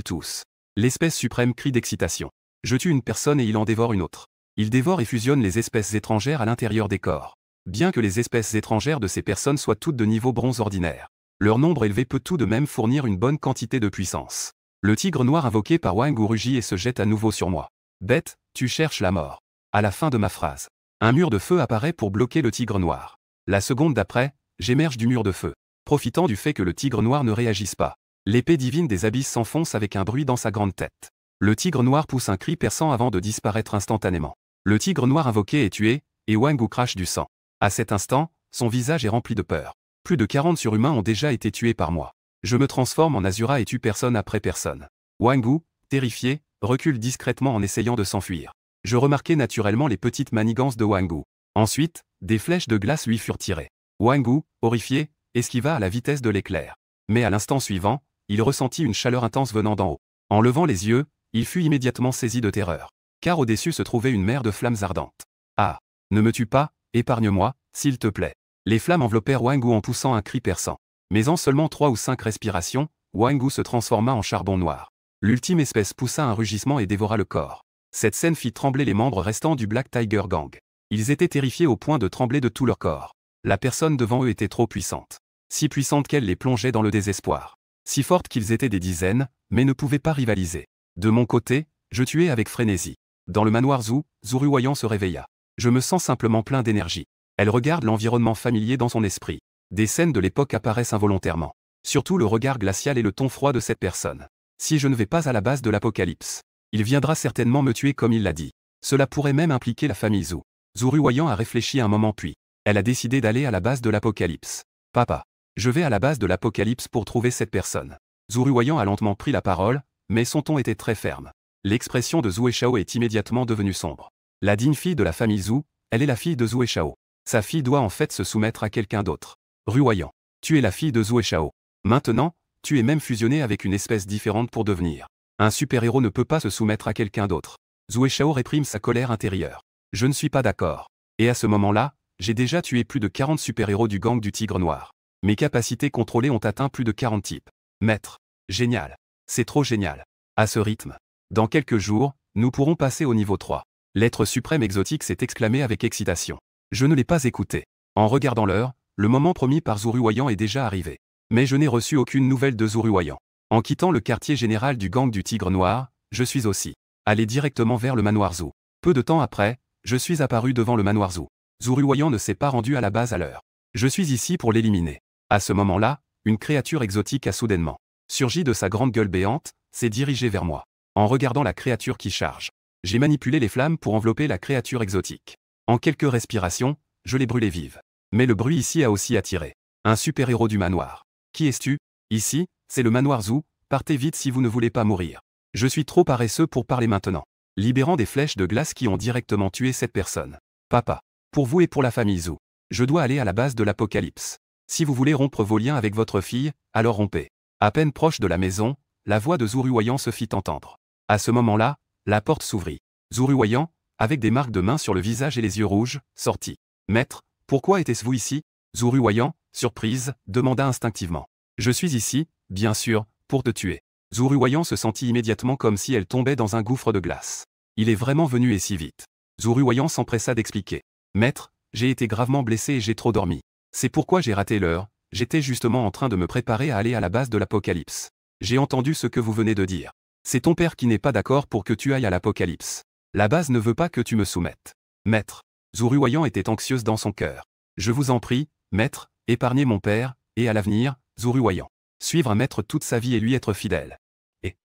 tous. L'espèce suprême crie d'excitation. Je tue une personne et il en dévore une autre. Il dévore et fusionne les espèces étrangères à l'intérieur des corps. Bien que les espèces étrangères de ces personnes soient toutes de niveau bronze ordinaire, leur nombre élevé peut tout de même fournir une bonne quantité de puissance. Le tigre noir invoqué par Wangu rugit et se jette à nouveau sur moi. Bête, tu cherches la mort. À la fin de ma phrase, un mur de feu apparaît pour bloquer le tigre noir. La seconde d'après, j'émerge du mur de feu. Profitant du fait que le tigre noir ne réagisse pas, l'épée divine des abysses s'enfonce avec un bruit dans sa grande tête. Le tigre noir pousse un cri perçant avant de disparaître instantanément. Le tigre noir invoqué est tué, et Wangu crache du sang. À cet instant, son visage est rempli de peur. Plus de 40 surhumains ont déjà été tués par moi. Je me transforme en Azura et tue personne après personne. Wangu, terrifié, recule discrètement en essayant de s'enfuir. Je remarquai naturellement les petites manigances de Wangu. Ensuite, des flèches de glace lui furent tirées. Wangu, horrifié, esquiva à la vitesse de l'éclair. Mais à l'instant suivant, il ressentit une chaleur intense venant d'en haut. En levant les yeux, il fut immédiatement saisi de terreur. Car au-dessus se trouvait une mer de flammes ardentes. Ah, ne me tue pas, épargne-moi, s'il te plaît. Les flammes enveloppèrent Wangu en poussant un cri perçant. Mais en seulement 3 ou 5 respirations, Wangu se transforma en charbon noir. L'ultime espèce poussa un rugissement et dévora le corps. Cette scène fit trembler les membres restants du Black Tiger Gang. Ils étaient terrifiés au point de trembler de tout leur corps. La personne devant eux était trop puissante. Si puissante qu'elle les plongeait dans le désespoir. Si forte qu'ils étaient des dizaines, mais ne pouvaient pas rivaliser. De mon côté, je tuais avec frénésie. Dans le manoir Zuruoyan se réveilla. Je me sens simplement plein d'énergie. Elle regarde l'environnement familier dans son esprit. Des scènes de l'époque apparaissent involontairement. Surtout le regard glacial et le ton froid de cette personne. Si je ne vais pas à la base de l'apocalypse, il viendra certainement me tuer comme il l'a dit. Cela pourrait même impliquer la famille Zhu. Zuruoyan a réfléchi un moment puis, elle a décidé d'aller à la base de l'apocalypse. Papa, je vais à la base de l'apocalypse pour trouver cette personne. Zuruoyan a lentement pris la parole, mais son ton était très ferme. L'expression de Zhu Shao est immédiatement devenue sombre. La digne fille de la famille Zhu, elle est la fille de Zhu Shao. Sa fille doit en fait se soumettre à quelqu'un d'autre. Ruoyan, tu es la fille de Zhu Shao. Maintenant, tu es même fusionné avec une espèce différente pour devenir. Un super-héros ne peut pas se soumettre à quelqu'un d'autre. Zhu Shao réprime sa colère intérieure. Je ne suis pas d'accord. Et à ce moment-là, j'ai déjà tué plus de 40 super-héros du gang du Tigre Noir. Mes capacités contrôlées ont atteint plus de 40 types. Maître, génial. C'est trop génial. À ce rythme, dans quelques jours, nous pourrons passer au niveau 3. L'être suprême exotique s'est exclamé avec excitation. Je ne l'ai pas écouté. En regardant l'heure, le moment promis par Zuruoyan est déjà arrivé. Mais je n'ai reçu aucune nouvelle de Zuruoyan. En quittant le quartier général du gang du Tigre Noir, je suis aussi allé directement vers le manoir Zhu. Peu de temps après, je suis apparu devant le manoir Zhu. Zuruoyan ne s'est pas rendu à la base à l'heure. Je suis ici pour l'éliminer. À ce moment-là, une créature exotique a soudainement surgi de sa grande gueule béante, s'est dirigée vers moi. En regardant la créature qui charge, j'ai manipulé les flammes pour envelopper la créature exotique. En quelques respirations, je l'ai brûlée vive. Mais le bruit ici a aussi attiré un super-héros du manoir. Qui es-tu? Ici, c'est le manoir Zhu, partez vite si vous ne voulez pas mourir. Je suis trop paresseux pour parler maintenant. Libérant des flèches de glace qui ont directement tué cette personne. Papa, pour vous et pour la famille Zhu, je dois aller à la base de l'apocalypse. Si vous voulez rompre vos liens avec votre fille, alors rompez. À peine proche de la maison, la voix de Zuruoyan se fit entendre. À ce moment-là, la porte s'ouvrit. Zuruoyan, avec des marques de main sur le visage et les yeux rouges, sortit. Maître, pourquoi était-ce-vous ici? Zuruoyan, surprise, demanda instinctivement. Je suis ici, bien sûr, pour te tuer. Zuruoyan se sentit immédiatement comme si elle tombait dans un gouffre de glace. Il est vraiment venu et si vite. Zuruoyan s'empressa d'expliquer. Maître, j'ai été gravement blessé et j'ai trop dormi. C'est pourquoi j'ai raté l'heure, j'étais justement en train de me préparer à aller à la base de l'apocalypse. J'ai entendu ce que vous venez de dire. C'est ton père qui n'est pas d'accord pour que tu ailles à l'apocalypse. La base ne veut pas que tu me soumettes. Maître. Zuruoyan était anxieuse dans son cœur. Je vous en prie, maître, épargnez mon père, et à l'avenir, Zuruoyan. Suivre un maître toute sa vie et lui être fidèle. Et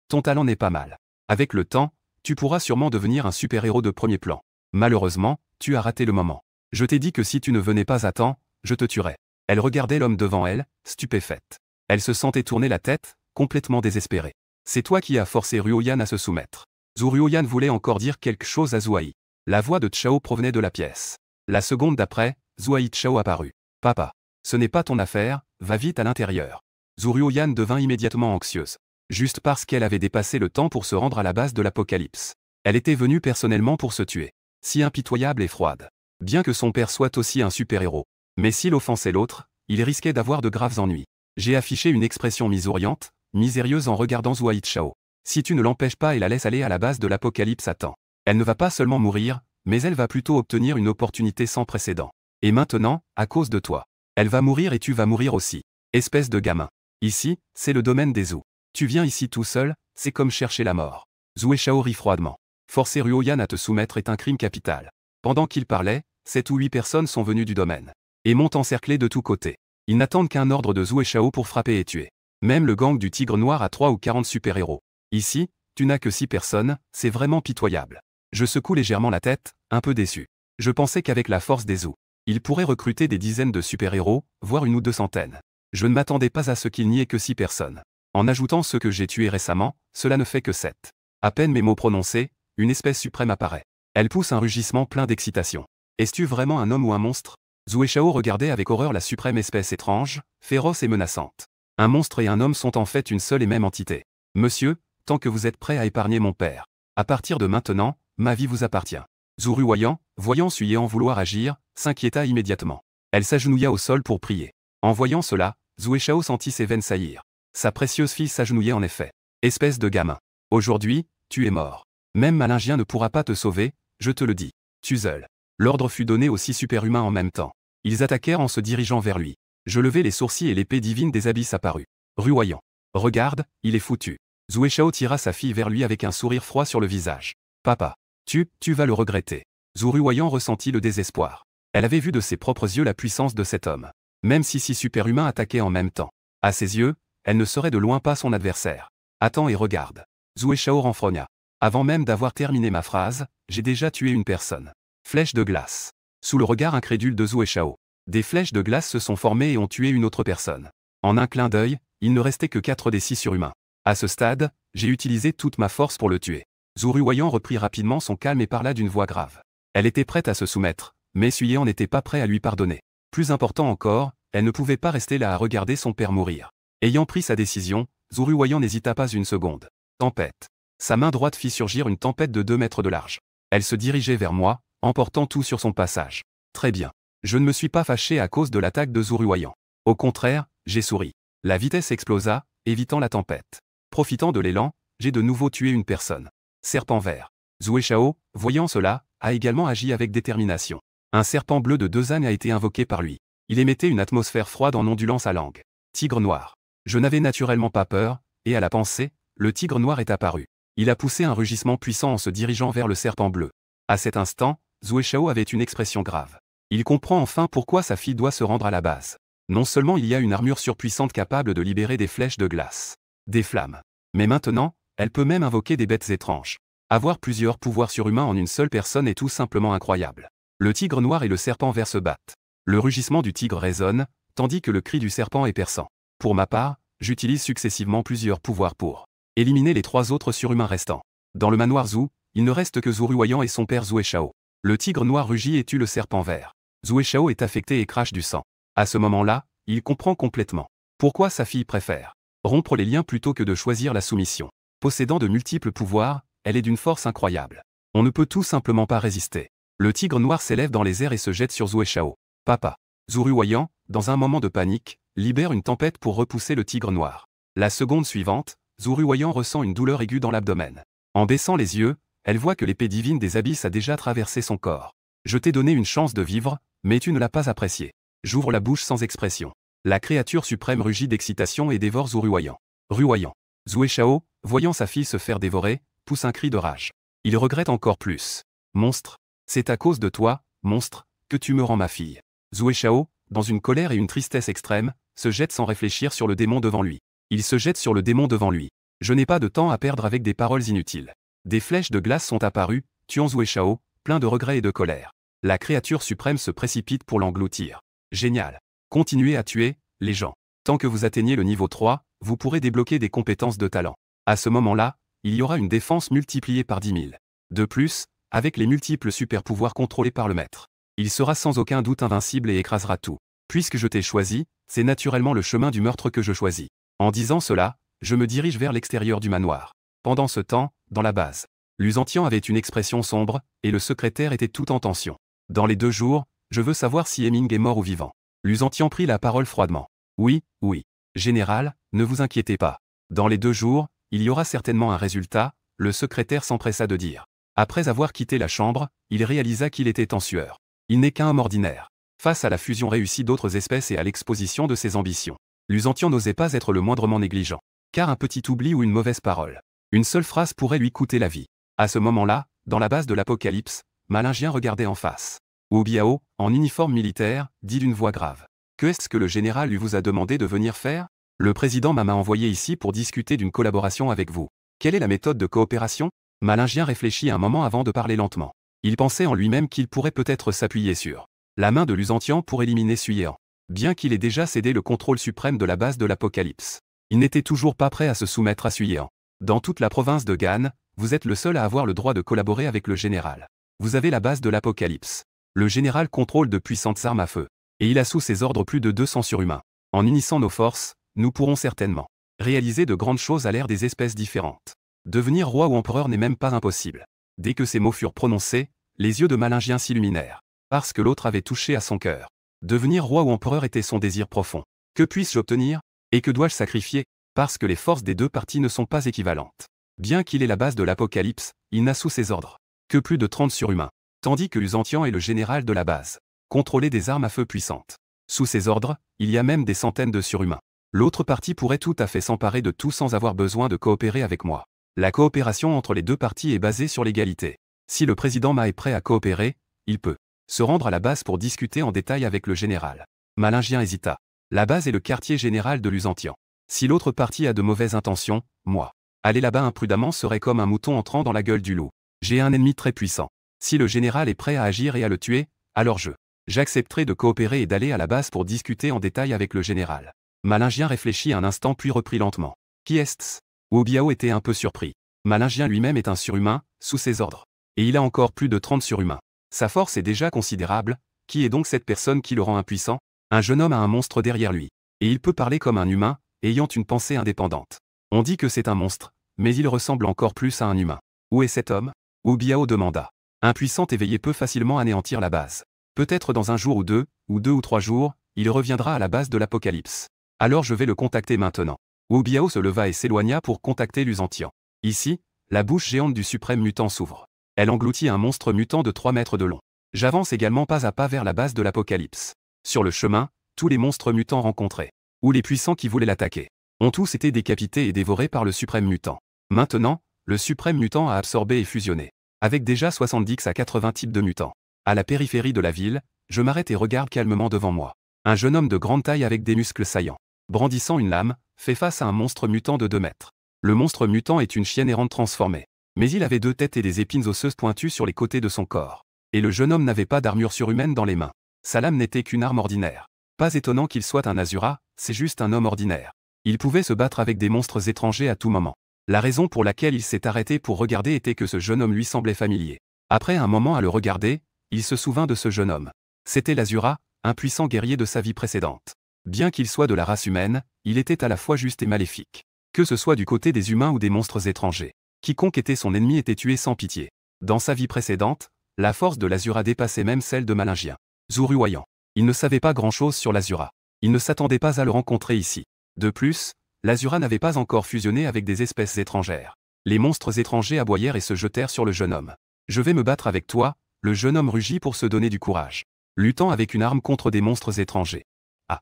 ton talent n'est pas mal. Avec le temps, tu pourras sûrement devenir un super-héros de premier plan. Malheureusement, tu as raté le moment. Je t'ai dit que si tu ne venais pas à temps, je te tuerai. Elle regardait l'homme devant elle, stupéfaite. Elle se sentait tourner la tête, complètement désespérée. C'est toi qui as forcé Ruoyan à se soumettre. Zhu Ruoyan voulait encore dire quelque chose à Zhuai. La voix de Chao provenait de la pièce. La seconde d'après, Zhuai Chao apparut. Papa. Ce n'est pas ton affaire, va vite à l'intérieur. Zhu Ruoyan devint immédiatement anxieuse. Juste parce qu'elle avait dépassé le temps pour se rendre à la base de l'Apocalypse. Elle était venue personnellement pour se tuer. Si impitoyable et froide. Bien que son père soit aussi un super-héros. Mais s'il offensait l'autre, il risquait d'avoir de graves ennuis. J'ai affiché une expression misériante, misérieuse en regardant Zhuai Chao. Si tu ne l'empêches pas et la laisses aller à la base de l'Apocalypse à temps, elle ne va pas seulement mourir, mais elle va plutôt obtenir une opportunité sans précédent. Et maintenant, à cause de toi. Elle va mourir et tu vas mourir aussi. Espèce de gamin. Ici, c'est le domaine des Zhou. Tu viens ici tout seul, c'est comme chercher la mort. Zhuai Chao rit froidement. Forcer Ruoyan à te soumettre est un crime capital. Pendant qu'il parlait, 7 ou 8 personnes sont venues du domaine. Et m'ont encerclé de tous côtés. Ils n'attendent qu'un ordre de Zhuai Chao pour frapper et tuer. Même le gang du Tigre Noir a 3 ou 40 super-héros. Ici, tu n'as que 6 personnes, c'est vraiment pitoyable. Je secoue légèrement la tête, un peu déçu. Je pensais qu'avec la force des Zhou, ils pourraient recruter des dizaines de super-héros, voire 1 ou 2 centaines. Je ne m'attendais pas à ce qu'il n'y ait que 6 personnes. En ajoutant ceux que j'ai tués récemment, cela ne fait que 7. À peine mes mots prononcés, une espèce suprême apparaît. Elle pousse un rugissement plein d'excitation. Es-tu vraiment un homme ou un monstre? Zhuai Chao regardait avec horreur la suprême espèce étrange, féroce et menaçante. Un monstre et un homme sont en fait une seule et même entité. Monsieur, tant que vous êtes prêt à épargner mon père. À partir de maintenant, ma vie vous appartient. Zhu Ruoyan, voyant Suyéan vouloir agir, s'inquiéta immédiatement. Elle s'agenouilla au sol pour prier. En voyant cela, Zhuai Chao sentit ses veines saillir. Sa précieuse fille s'agenouillait en effet. Espèce de gamin. Aujourd'hui, tu es mort. Même Malingien ne pourra pas te sauver, je te le dis. Tuzel. L'ordre fut donné aux 6 super-humains en même temps. Ils attaquèrent en se dirigeant vers lui. Je levai les sourcils et l'épée divine des abysses apparut. Ruoyan. Regarde, il est foutu. Zhuai Chao tira sa fille vers lui avec un sourire froid sur le visage. Papa. Tu vas le regretter. Zhu Ruoyan ressentit le désespoir. Elle avait vu de ses propres yeux la puissance de cet homme. Même si 6 super-humains attaquaient en même temps. À ses yeux, elle ne serait de loin pas son adversaire. Attends et regarde. Zhuai Chao renfrogna. Avant même d'avoir terminé ma phrase, j'ai déjà tué une personne. Flèche de glace. Sous le regard incrédule de Zhuai Chao, des flèches de glace se sont formées et ont tué une autre personne. En un clin d'œil, il ne restait que 4 des 6 surhumains. À ce stade, j'ai utilisé toute ma force pour le tuer. Zhu Ruoyan reprit rapidement son calme et parla d'une voix grave. Elle était prête à se soumettre, mais Suyéan n'était pas prêt à lui pardonner. Plus important encore, elle ne pouvait pas rester là à regarder son père mourir. Ayant pris sa décision, Zhu Ruoyan n'hésita pas une seconde. Tempête. Sa main droite fit surgir une tempête de 2 mètres de large. Elle se dirigeait vers moi, emportant tout sur son passage. Très bien. Je ne me suis pas fâché à cause de l'attaque de Zhu Ruoyan. Au contraire, j'ai souri. La vitesse explosa, évitant la tempête. Profitant de l'élan, j'ai de nouveau tué une personne. Serpent vert. Zhuai Chao, voyant cela, a également agi avec détermination. Un serpent bleu de 2 ânes a été invoqué par lui. Il émettait une atmosphère froide en ondulant sa langue. Tigre noir. Je n'avais naturellement pas peur, et à la pensée, le tigre noir est apparu. Il a poussé un rugissement puissant en se dirigeant vers le serpent bleu. À cet instant, Zhuai Chao avait une expression grave. Il comprend enfin pourquoi sa fille doit se rendre à la base. Non seulement il y a une armure surpuissante capable de libérer des flèches de glace, des flammes, mais maintenant, elle peut même invoquer des bêtes étranges. Avoir plusieurs pouvoirs surhumains en une seule personne est tout simplement incroyable. Le tigre noir et le serpent vert se battent. Le rugissement du tigre résonne, tandis que le cri du serpent est perçant. Pour ma part, j'utilise successivement plusieurs pouvoirs pour éliminer les 3 autres surhumains restants. Dans le manoir Zhou, il ne reste que Zhu Ruoyan et son père Zhuai Chao. Le tigre noir rugit et tue le serpent vert. Zhuai Chao est affecté et crache du sang. À ce moment-là, il comprend complètement pourquoi sa fille préfère rompre les liens plutôt que de choisir la soumission. Possédant de multiples pouvoirs, elle est d'une force incroyable. On ne peut tout simplement pas résister. Le tigre noir s'élève dans les airs et se jette sur Zhuai Chao. Papa. Zhu Ruoyan, dans un moment de panique, libère une tempête pour repousser le tigre noir. La seconde suivante, Zhu Ruoyan ressent une douleur aiguë dans l'abdomen. En baissant les yeux, elle voit que l'épée divine des abysses a déjà traversé son corps. Je t'ai donné une chance de vivre, mais tu ne l'as pas appréciée. J'ouvre la bouche sans expression. La créature suprême rugit d'excitation et dévore Zhu Ruoyan. Ruoyan. Zhuai Chao, voyant sa fille se faire dévorer, pousse un cri de rage. Il regrette encore plus. Monstre. C'est à cause de toi, monstre, que tu me rends ma fille. Zhuai Chao, dans une colère et une tristesse extrême, se jette sans réfléchir sur le démon devant lui. Il se jette sur le démon devant lui. Je n'ai pas de temps à perdre avec des paroles inutiles. Des flèches de glace sont apparues, tuant Zhuai Chao, plein de regrets et de colère. La créature suprême se précipite pour l'engloutir. Génial. Continuez à tuer les gens. Tant que vous atteignez le niveau 3, vous pourrez débloquer des compétences de talent. À ce moment-là, il y aura une défense multipliée par 10 000. De plus, avec les multiples super-pouvoirs contrôlés par le maître, il sera sans aucun doute invincible et écrasera tout. Puisque je t'ai choisi, c'est naturellement le chemin du meurtre que je choisis. En disant cela, je me dirige vers l'extérieur du manoir. Pendant ce temps, dans la base, Lusantian avait une expression sombre, et le secrétaire était tout en tension. Dans les 2 jours, je veux savoir si Hemming est mort ou vivant. Lusantian prit la parole froidement. Oui, oui. Général, ne vous inquiétez pas. Dans les 2 jours, il y aura certainement un résultat, le secrétaire s'empressa de dire. Après avoir quitté la chambre, il réalisa qu'il était en sueur. Il n'est qu'un homme ordinaire. Face à la fusion réussie d'autres espèces et à l'exposition de ses ambitions, Lusantian n'osait pas être le moindrement négligent. Car un petit oubli ou une mauvaise parole, une seule phrase pourrait lui coûter la vie. À ce moment-là, dans la base de l'Apocalypse, Malingien regardait en face. Wu Biao, en uniforme militaire, dit d'une voix grave. Que est-ce que le général lui vous a demandé de venir faire? Le président m'a envoyé ici pour discuter d'une collaboration avec vous. Quelle est la méthode de coopération? Malingien réfléchit un moment avant de parler lentement. Il pensait en lui-même qu'il pourrait peut-être s'appuyer sur la main de Lusantian pour éliminer Suyéan. Bien qu'il ait déjà cédé le contrôle suprême de la base de l'Apocalypse, il n'était toujours pas prêt à se soumettre à Suyéan. Dans toute la province de Gan, vous êtes le seul à avoir le droit de collaborer avec le général. Vous avez la base de l'Apocalypse. Le général contrôle de puissantes armes à feu. Et il a sous ses ordres plus de 200 surhumains. En unissant nos forces, nous pourrons certainement réaliser de grandes choses à l'ère des espèces différentes. Devenir roi ou empereur n'est même pas impossible. Dès que ces mots furent prononcés, les yeux de Malingien s'illuminèrent. Parce que l'autre avait touché à son cœur. Devenir roi ou empereur était son désir profond. Que puis-je obtenir? Et que dois-je sacrifier? Parce que les forces des 2 parties ne sont pas équivalentes. Bien qu'il ait la base de l'Apocalypse, il n'a sous ses ordres que plus de 30 surhumains. Tandis que Lusantian est le général de la base, contrôler des armes à feu puissantes. Sous ses ordres, il y a même des centaines de surhumains. L'autre partie pourrait tout à fait s'emparer de tout sans avoir besoin de coopérer avec moi. La coopération entre les 2 parties est basée sur l'égalité. Si le président Ma est prêt à coopérer, il peut se rendre à la base pour discuter en détail avec le général. Malingien hésita. La base est le quartier général de Lusantian. Si l'autre partie a de mauvaises intentions, moi, aller là-bas imprudemment serait comme un mouton entrant dans la gueule du loup. J'ai un ennemi très puissant. Si le général est prêt à agir et à le tuer, alors j'accepterai de coopérer et d'aller à la base pour discuter en détail avec le général. Malingien réfléchit un instant puis reprit lentement. Qui est-ce? Wu Biao était un peu surpris. Malingien lui-même est un surhumain, sous ses ordres. Et il a encore plus de 30 surhumains. Sa force est déjà considérable. Qui est donc cette personne qui le rend impuissant? Un jeune homme a un monstre derrière lui. Et il peut parler comme un humain, ayant une pensée indépendante. On dit que c'est un monstre, mais il ressemble encore plus à un humain. Où est cet homme? Wu Biao demanda. Un puissant éveillé peut facilement anéantir la base. Peut-être dans un jour ou 2 ou 3 jours, il reviendra à la base de l'Apocalypse. Alors je vais le contacter maintenant. Wu Biao se leva et s'éloigna pour contacter Lusantian. Ici, la bouche géante du suprême mutant s'ouvre. Elle engloutit un monstre mutant de 3 mètres de long. J'avance également pas à pas vers la base de l'Apocalypse. Sur le chemin, tous les monstres mutants rencontrés, ou les puissants qui voulaient l'attaquer, ont tous été décapités et dévorés par le suprême mutant. Maintenant, le suprême mutant a absorbé et fusionné, avec déjà 70 à 80 types de mutants. À la périphérie de la ville, je m'arrête et regarde calmement devant moi. Un jeune homme de grande taille avec des muscles saillants, brandissant une lame, fait face à un monstre mutant de 2 mètres. Le monstre mutant est une chienne errante transformée. Mais il avait 2 têtes et des épines osseuses pointues sur les côtés de son corps. Et le jeune homme n'avait pas d'armure surhumaine dans les mains. Sa lame n'était qu'une arme ordinaire. Pas étonnant qu'il soit un Azura, c'est juste un homme ordinaire. Il pouvait se battre avec des monstres étrangers à tout moment. La raison pour laquelle il s'est arrêté pour regarder était que ce jeune homme lui semblait familier. Après un moment à le regarder, il se souvint de ce jeune homme. C'était l'Azura, un puissant guerrier de sa vie précédente. Bien qu'il soit de la race humaine, il était à la fois juste et maléfique. Que ce soit du côté des humains ou des monstres étrangers. Quiconque était son ennemi était tué sans pitié. Dans sa vie précédente, la force de l'Azura dépassait même celle de Malingien. Zouruoyant. Il ne savait pas grand-chose sur l'Azura. Il ne s'attendait pas à le rencontrer ici. De plus, l'Azura n'avait pas encore fusionné avec des espèces étrangères. Les monstres étrangers aboyèrent et se jetèrent sur le jeune homme. Je vais me battre avec toi, le jeune homme rugit pour se donner du courage. Luttant avec une arme contre des monstres étrangers. Ah!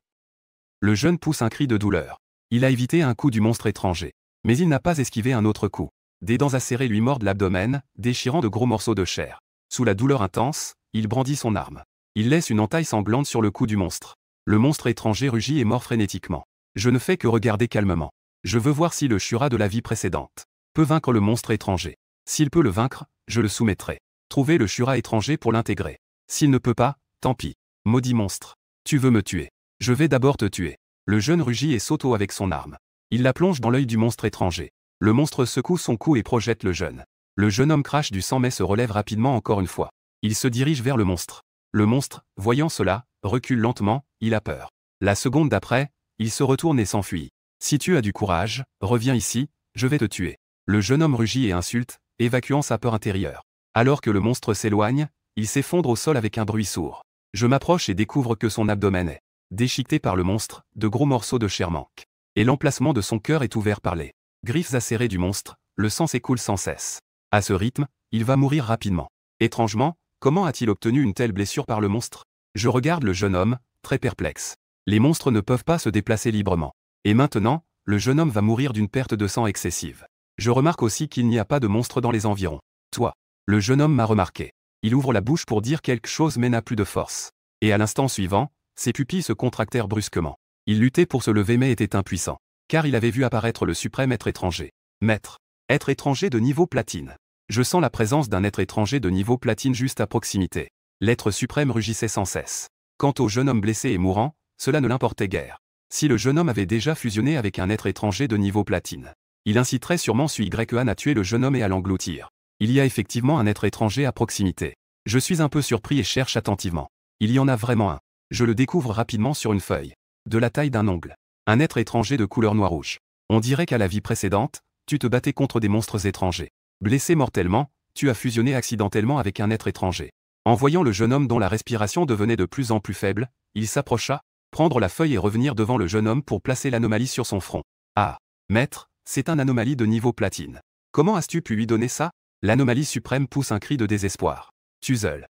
Le jeune pousse un cri de douleur. Il a évité un coup du monstre étranger. Mais il n'a pas esquivé un autre coup. Des dents acérées lui mordent l'abdomen, déchirant de gros morceaux de chair. Sous la douleur intense, il brandit son arme. Il laisse une entaille sanglante sur le cou du monstre. Le monstre étranger rugit et mord frénétiquement. Je ne fais que regarder calmement. Je veux voir si le Shura de la vie précédente peut vaincre le monstre étranger. S'il peut le vaincre, je le soumettrai. Trouver le Shura étranger pour l'intégrer. S'il ne peut pas, tant pis. Maudit monstre. Tu veux me tuer. Je vais d'abord te tuer. Le jeune rugit et s'auto avec son arme. Il la plonge dans l'œil du monstre étranger. Le monstre secoue son cou et projette le jeune. Le jeune homme crache du sang mais se relève rapidement encore une fois. Il se dirige vers le monstre. Le monstre, voyant cela, recule lentement, il a peur. La seconde d'après, il se retourne et s'enfuit. Si tu as du courage, reviens ici, je vais te tuer. Le jeune homme rugit et insulte, évacuant sa peur intérieure. Alors que le monstre s'éloigne, il s'effondre au sol avec un bruit sourd. Je m'approche et découvre que son abdomen est déchiqueté par le monstre, de gros morceaux de chair manquent. Et l'emplacement de son cœur est ouvert par les griffes acérées du monstre, le sang s'écoule sans cesse. À ce rythme, il va mourir rapidement. Étrangement, comment a-t-il obtenu une telle blessure par le monstre? Je regarde le jeune homme, très perplexe. Les monstres ne peuvent pas se déplacer librement. Et maintenant, le jeune homme va mourir d'une perte de sang excessive. Je remarque aussi qu'il n'y a pas de monstre dans les environs. Toi. Le jeune homme m'a remarqué. Il ouvre la bouche pour dire quelque chose mais n'a plus de force. Et à l'instant suivant, ses pupilles se contractèrent brusquement. Il luttait pour se lever mais était impuissant. Car il avait vu apparaître le suprême être étranger. Maître. Être étranger de niveau platine. Je sens la présence d'un être étranger de niveau platine juste à proximité. L'être suprême rugissait sans cesse. Quant au jeune homme blessé et mourant, cela ne l'importait guère. Si le jeune homme avait déjà fusionné avec un être étranger de niveau platine, il inciterait sûrement Suyan à tuer le jeune homme et à l'engloutir. Il y a effectivement un être étranger à proximité. Je suis un peu surpris et cherche attentivement. Il y en a vraiment un. Je le découvre rapidement sur une feuille. De la taille d'un ongle. Un être étranger de couleur noir-rouge. On dirait qu'à la vie précédente, tu te battais contre des monstres étrangers. Blessé mortellement, tu as fusionné accidentellement avec un être étranger. En voyant le jeune homme dont la respiration devenait de plus en plus faible, il s'approcha, prendre la feuille et revenir devant le jeune homme pour placer l'anomalie sur son front. Ah, maître, c'est un anomalie de niveau platine. Comment as-tu pu lui donner ça? L'anomalie suprême pousse un cri de désespoir. Tuzel,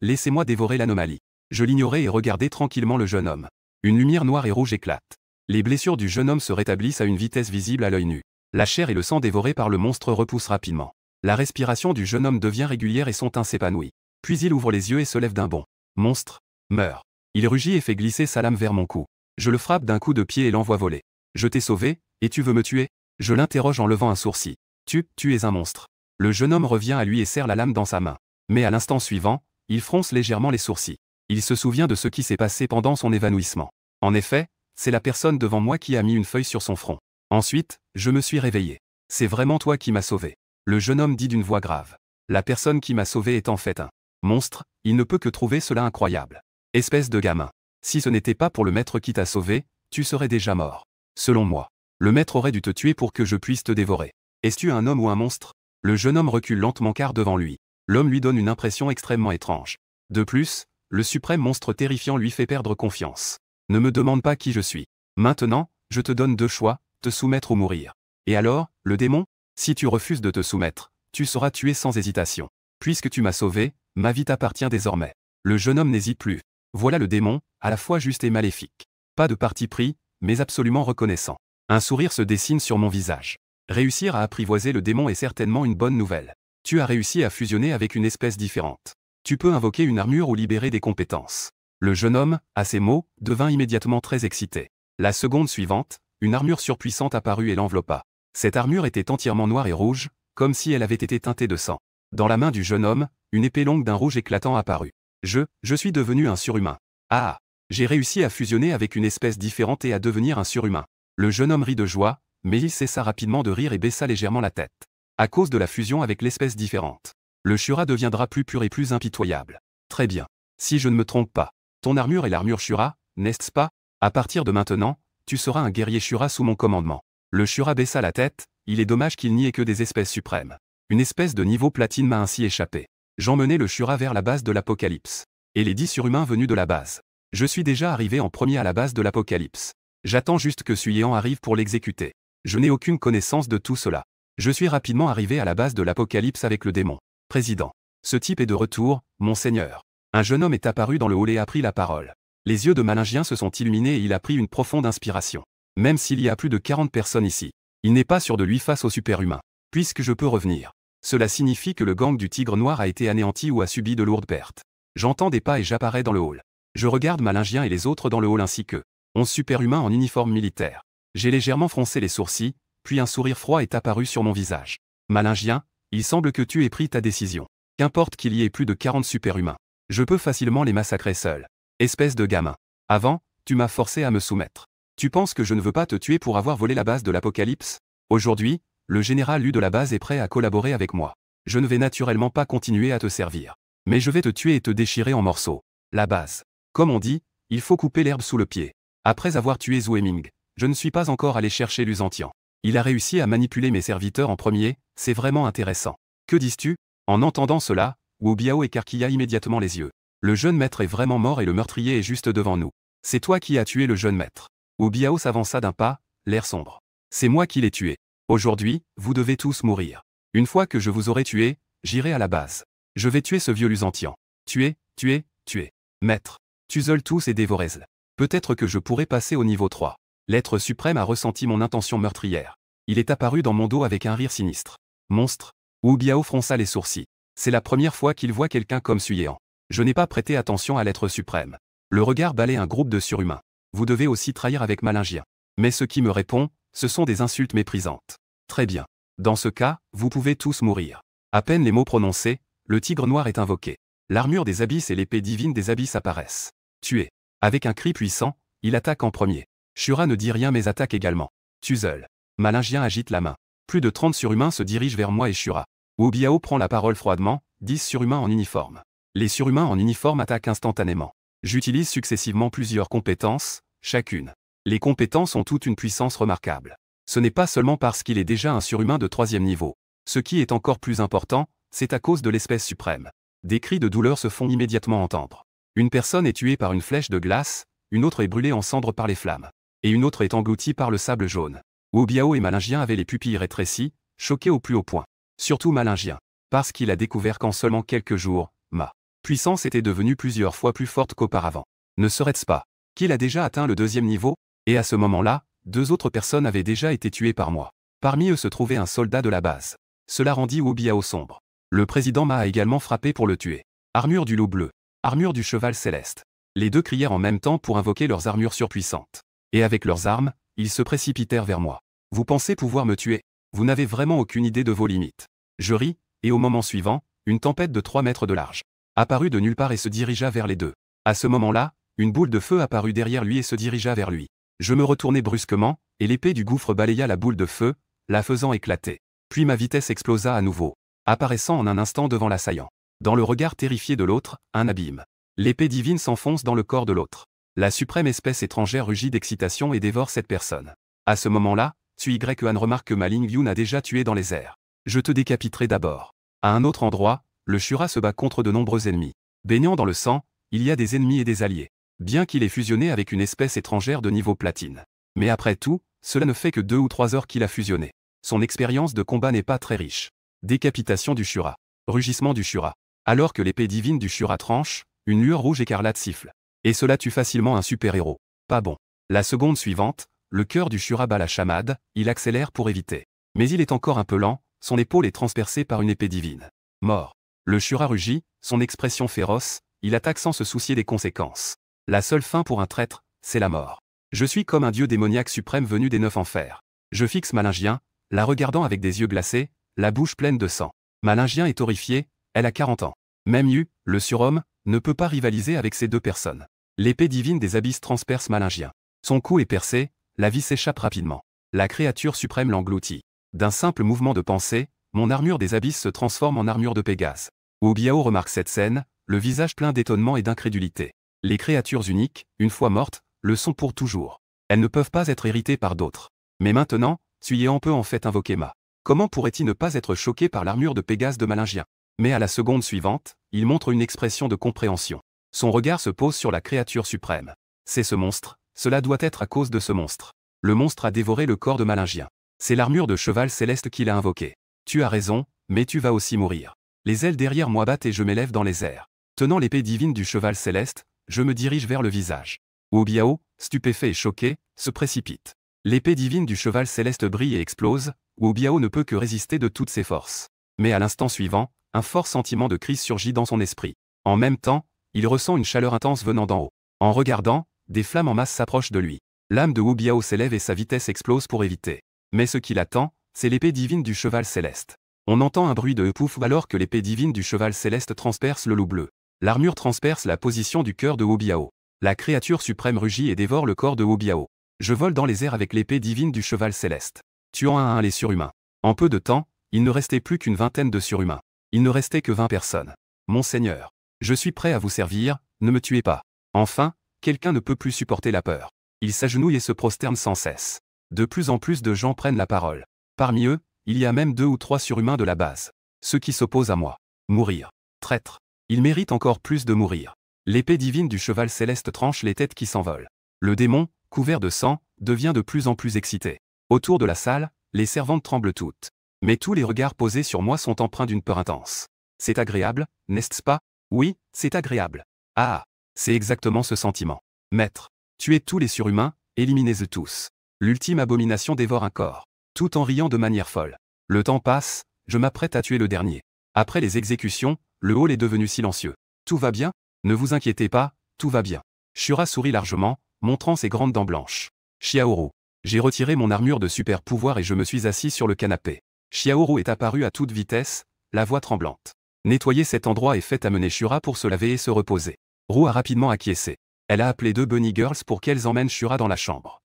laissez-moi dévorer l'anomalie. Je l'ignorais et regardais tranquillement le jeune homme. Une lumière noire et rouge éclate. Les blessures du jeune homme se rétablissent à une vitesse visible à l'œil nu. La chair et le sang dévorés par le monstre repoussent rapidement. La respiration du jeune homme devient régulière et son teint s'épanouit. Puis il ouvre les yeux et se lève d'un bond. Monstre, meurt. Il rugit et fait glisser sa lame vers mon cou. Je le frappe d'un coup de pied et l'envoie voler. Je t'ai sauvé, et tu veux me tuer? Je l'interroge en levant un sourcil. Tu es un monstre. Le jeune homme revient à lui et serre la lame dans sa main. Mais à l'instant suivant, il fronce légèrement les sourcils. Il se souvient de ce qui s'est passé pendant son évanouissement. En effet, c'est la personne devant moi qui a mis une feuille sur son front. Ensuite, je me suis réveillé. C'est vraiment toi qui m'as sauvé. Le jeune homme dit d'une voix grave. La personne qui m'a sauvé est en fait un monstre, il ne peut que trouver cela incroyable. Espèce de gamin. Si ce n'était pas pour le maître qui t'a sauvé, tu serais déjà mort. Selon moi, le maître aurait dû te tuer pour que je puisse te dévorer. Es-tu un homme ou un monstre? Le jeune homme recule lentement car devant lui. L'homme lui donne une impression extrêmement étrange. De plus, le suprême monstre terrifiant lui fait perdre confiance. Ne me demande pas qui je suis. Maintenant, je te donne deux choix, te soumettre ou mourir. Et alors, le démon? Si tu refuses de te soumettre, tu seras tué sans hésitation. Puisque tu m'as sauvé, ma vie t'appartient désormais. Le jeune homme n'hésite plus. Voilà le démon, à la fois juste et maléfique. Pas de parti pris, mais absolument reconnaissant. Un sourire se dessine sur mon visage. Réussir à apprivoiser le démon est certainement une bonne nouvelle. Tu as réussi à fusionner avec une espèce différente. Tu peux invoquer une armure ou libérer des compétences. Le jeune homme, à ces mots, devint immédiatement très excité. La seconde suivante, une armure surpuissante apparut et l'enveloppa. Cette armure était entièrement noire et rouge, comme si elle avait été teintée de sang. Dans la main du jeune homme, une épée longue d'un rouge éclatant apparut. Je suis devenu un surhumain. Ah! J'ai réussi à fusionner avec une espèce différente et à devenir un surhumain. Le jeune homme rit de joie, mais il cessa rapidement de rire et baissa légèrement la tête. À cause de la fusion avec l'espèce différente. Le Shura deviendra plus pur et plus impitoyable. Très bien. Si je ne me trompe pas, ton armure est l'armure Shura, n'est-ce pas? À partir de maintenant, tu seras un guerrier Shura sous mon commandement. Le Shura baissa la tête, il est dommage qu'il n'y ait que des espèces suprêmes. Une espèce de niveau platine m'a ainsi échappé. J'emmenai le Shura vers la base de l'Apocalypse. Et les 10 surhumains venus de la base. Je suis déjà arrivé en premier à la base de l'Apocalypse. J'attends juste que Suyan arrive pour l'exécuter. Je n'ai aucune connaissance de tout cela. Je suis rapidement arrivé à la base de l'Apocalypse avec le démon. Président. Ce type est de retour, monseigneur. Un jeune homme est apparu dans le hall et a pris la parole. Les yeux de Malingien se sont illuminés et il a pris une profonde inspiration. Même s'il y a plus de 40 personnes ici, il n'est pas sûr de lui face aux super-humains. Puisque je peux revenir. Cela signifie que le gang du Tigre Noir a été anéanti ou a subi de lourdes pertes. J'entends des pas et j'apparais dans le hall. Je regarde Malingien et les autres dans le hall ainsi que 11 super-humains en uniforme militaire. J'ai légèrement froncé les sourcils, puis un sourire froid est apparu sur mon visage. Malingien, il semble que tu aies pris ta décision. Qu'importe qu'il y ait plus de 40 super-humains. Je peux facilement les massacrer seul. Espèce de gamin. Avant, tu m'as forcé à me soumettre. Tu penses que je ne veux pas te tuer pour avoir volé la base de l'Apocalypse? Aujourd'hui, le général Lu de la base est prêt à collaborer avec moi. Je ne vais naturellement pas continuer à te servir. Mais je vais te tuer et te déchirer en morceaux. La base. Comme on dit, il faut couper l'herbe sous le pied. Après avoir tué Zhuo Ming, je ne suis pas encore allé chercher Lu Zhantian. Il a réussi à manipuler mes serviteurs en premier, c'est vraiment intéressant. Que dis-tu? En entendant cela, Wu Biao écarquilla immédiatement les yeux. Le jeune maître est vraiment mort et le meurtrier est juste devant nous. C'est toi qui as tué le jeune maître. Wu Biao s'avança d'un pas, l'air sombre. C'est moi qui l'ai tué. Aujourd'hui, vous devez tous mourir. Une fois que je vous aurai tué, j'irai à la base. Je vais tuer ce vieux Lu Zhantian. Tuer, tuer, tuer. Maître. Tuez-le tous et dévorez-le. Peut-être que je pourrai passer au niveau 3. L'être suprême a ressenti mon intention meurtrière. Il est apparu dans mon dos avec un rire sinistre. Monstre. Wu Biao fronça les sourcils. C'est la première fois qu'il voit quelqu'un comme Suyean. Je n'ai pas prêté attention à l'être suprême. Le regard balaie un groupe de surhumains. Vous devez aussi trahir avec Malingien. Mais ce qui me répond, ce sont des insultes méprisantes. Très bien. Dans ce cas, vous pouvez tous mourir. À peine les mots prononcés, le tigre noir est invoqué. L'armure des abysses et l'épée divine des abysses apparaissent. Tuez. Avec un cri puissant, il attaque en premier. Shura ne dit rien mais attaque également. Tuzel. Malingien agite la main. Plus de 30 surhumains se dirigent vers moi et Shura. Wu Biao prend la parole froidement, 10 surhumains en uniforme. Les surhumains en uniforme attaquent instantanément. J'utilise successivement plusieurs compétences, chacune. Les compétences ont toutes une puissance remarquable. Ce n'est pas seulement parce qu'il est déjà un surhumain de 3e niveau. Ce qui est encore plus important, c'est à cause de l'espèce suprême. Des cris de douleur se font immédiatement entendre. Une personne est tuée par une flèche de glace, une autre est brûlée en cendres par les flammes. Et une autre est engloutie par le sable jaune. Wu Biao et Malingien avaient les pupilles rétrécies, choqués au plus haut point. Surtout Malingien. Parce qu'il a découvert qu'en seulement quelques jours, ma puissance était devenue plusieurs fois plus forte qu'auparavant. Ne serait-ce pas qu'il a déjà atteint le 2e niveau? Et à ce moment-là, 2 autres personnes avaient déjà été tuées par moi. Parmi eux se trouvait un soldat de la base. Cela rendit Wu Biao sombre. Le président Ma a également frappé pour le tuer. Armure du loup bleu. Armure du cheval céleste. Les deux crièrent en même temps pour invoquer leurs armures surpuissantes. Et avec leurs armes, ils se précipitèrent vers moi. Vous pensez pouvoir me tuer? Vous n'avez vraiment aucune idée de vos limites. Je ris, et au moment suivant, une tempête de 3 mètres de large apparut de nulle part et se dirigea vers les deux. À ce moment-là, une boule de feu apparut derrière lui et se dirigea vers lui. Je me retournai brusquement, et l'épée du gouffre balaya la boule de feu, la faisant éclater. Puis ma vitesse explosa à nouveau, apparaissant en un instant devant l'assaillant. Dans le regard terrifié de l'autre, un abîme. L'épée divine s'enfonce dans le corps de l'autre. La suprême espèce étrangère rugit d'excitation et dévore cette personne. À ce moment-là, Tsuy-Han remarque que Ma Ling-Yun a déjà tué dans les airs. Je te décapiterai d'abord. À un autre endroit, le Shura se bat contre de nombreux ennemis. Baignant dans le sang, il y a des ennemis et des alliés. Bien qu'il ait fusionné avec une espèce étrangère de niveau platine. Mais après tout, cela ne fait que 2 ou 3 heures qu'il a fusionné. Son expérience de combat n'est pas très riche. Décapitation du Shura. Rugissement du Shura. Alors que l'épée divine du Shura tranche, une lueur rouge écarlate siffle. Et cela tue facilement un super-héros. Pas bon. La seconde suivante, le cœur du Shura bat la chamade, il accélère pour éviter. Mais il est encore un peu lent, son épaule est transpercée par une épée divine. Mort. Le Shura rugit, son expression féroce, il attaque sans se soucier des conséquences. La seule fin pour un traître, c'est la mort. Je suis comme un dieu démoniaque suprême venu des 9 enfers. Je fixe Malingien, la regardant avec des yeux glacés, la bouche pleine de sang. Malingien est horrifié, elle a 40 ans. Même Yu, le surhomme, ne peut pas rivaliser avec ces deux personnes. L'épée divine des abysses transperce Malingien. Son cou est percé, la vie s'échappe rapidement. La créature suprême l'engloutit. D'un simple mouvement de pensée, mon armure des abysses se transforme en armure de Pégase. Wu Biao remarque cette scène, le visage plein d'étonnement et d'incrédulité. Les créatures uniques, une fois mortes, le sont pour toujours. Elles ne peuvent pas être héritées par d'autres. Mais maintenant, Tsuy-Han peut en fait invoquer Ma. Comment pourrait-il ne pas être choqué par l'armure de Pégase de Malingien? Mais à la seconde suivante, il montre une expression de compréhension. Son regard se pose sur la créature suprême. C'est ce monstre, cela doit être à cause de ce monstre. Le monstre a dévoré le corps de Malingien. C'est l'armure de cheval céleste qu'il a invoquée. Tu as raison, mais tu vas aussi mourir. Les ailes derrière moi battent et je m'élève dans les airs. Tenant l'épée divine du cheval céleste, je me dirige vers le visage. Wu Biao, stupéfait et choqué, se précipite. L'épée divine du cheval céleste brille et explose, Wu Biao ne peut que résister de toutes ses forces. Mais à l'instant suivant, un fort sentiment de crise surgit dans son esprit. En même temps, il ressent une chaleur intense venant d'en haut. En regardant, des flammes en masse s'approchent de lui. L'âme de Wu Biao s'élève et sa vitesse explose pour éviter. Mais ce qui l'attend, c'est l'épée divine du cheval céleste. On entend un bruit de pouf alors que l'épée divine du cheval céleste transperce le loup bleu. L'armure transperce la position du cœur de Wu Biao. La créature suprême rugit et dévore le corps de Obiao. Je vole dans les airs avec l'épée divine du cheval céleste, tuant un à un les surhumains. En peu de temps, il ne restait plus qu'une vingtaine de surhumains. Il ne restait que 20 personnes. Monseigneur, je suis prêt à vous servir, ne me tuez pas. Enfin, quelqu'un ne peut plus supporter la peur. Il s'agenouille et se prosterne sans cesse. De plus en plus de gens prennent la parole. Parmi eux, il y a même 2 ou 3 surhumains de la base. Ceux qui s'opposent à moi. Mourir. Traître. Il mérite encore plus de mourir. L'épée divine du cheval céleste tranche les têtes qui s'envolent. Le démon, couvert de sang, devient de plus en plus excité. Autour de la salle, les servantes tremblent toutes. Mais tous les regards posés sur moi sont empreints d'une peur intense. C'est agréable, n'est-ce pas? Oui, c'est agréable. Ah, c'est exactement ce sentiment. Maître, tuez tous les surhumains, éliminez-les tous. L'ultime abomination dévore un corps. Tout en riant de manière folle. Le temps passe, je m'apprête à tuer le dernier. Après les exécutions, le hall est devenu silencieux. Tout va bien? Ne vous inquiétez pas, tout va bien. Shura sourit largement, montrant ses grandes dents blanches. Xiaoru. J'ai retiré mon armure de super pouvoir et je me suis assis sur le canapé. Xiaoru est apparu à toute vitesse, la voix tremblante. Nettoyez cet endroit et faites amener Shura pour se laver et se reposer. Ru a rapidement acquiescé. Elle a appelé 2 bunny girls pour qu'elles emmènent Shura dans la chambre.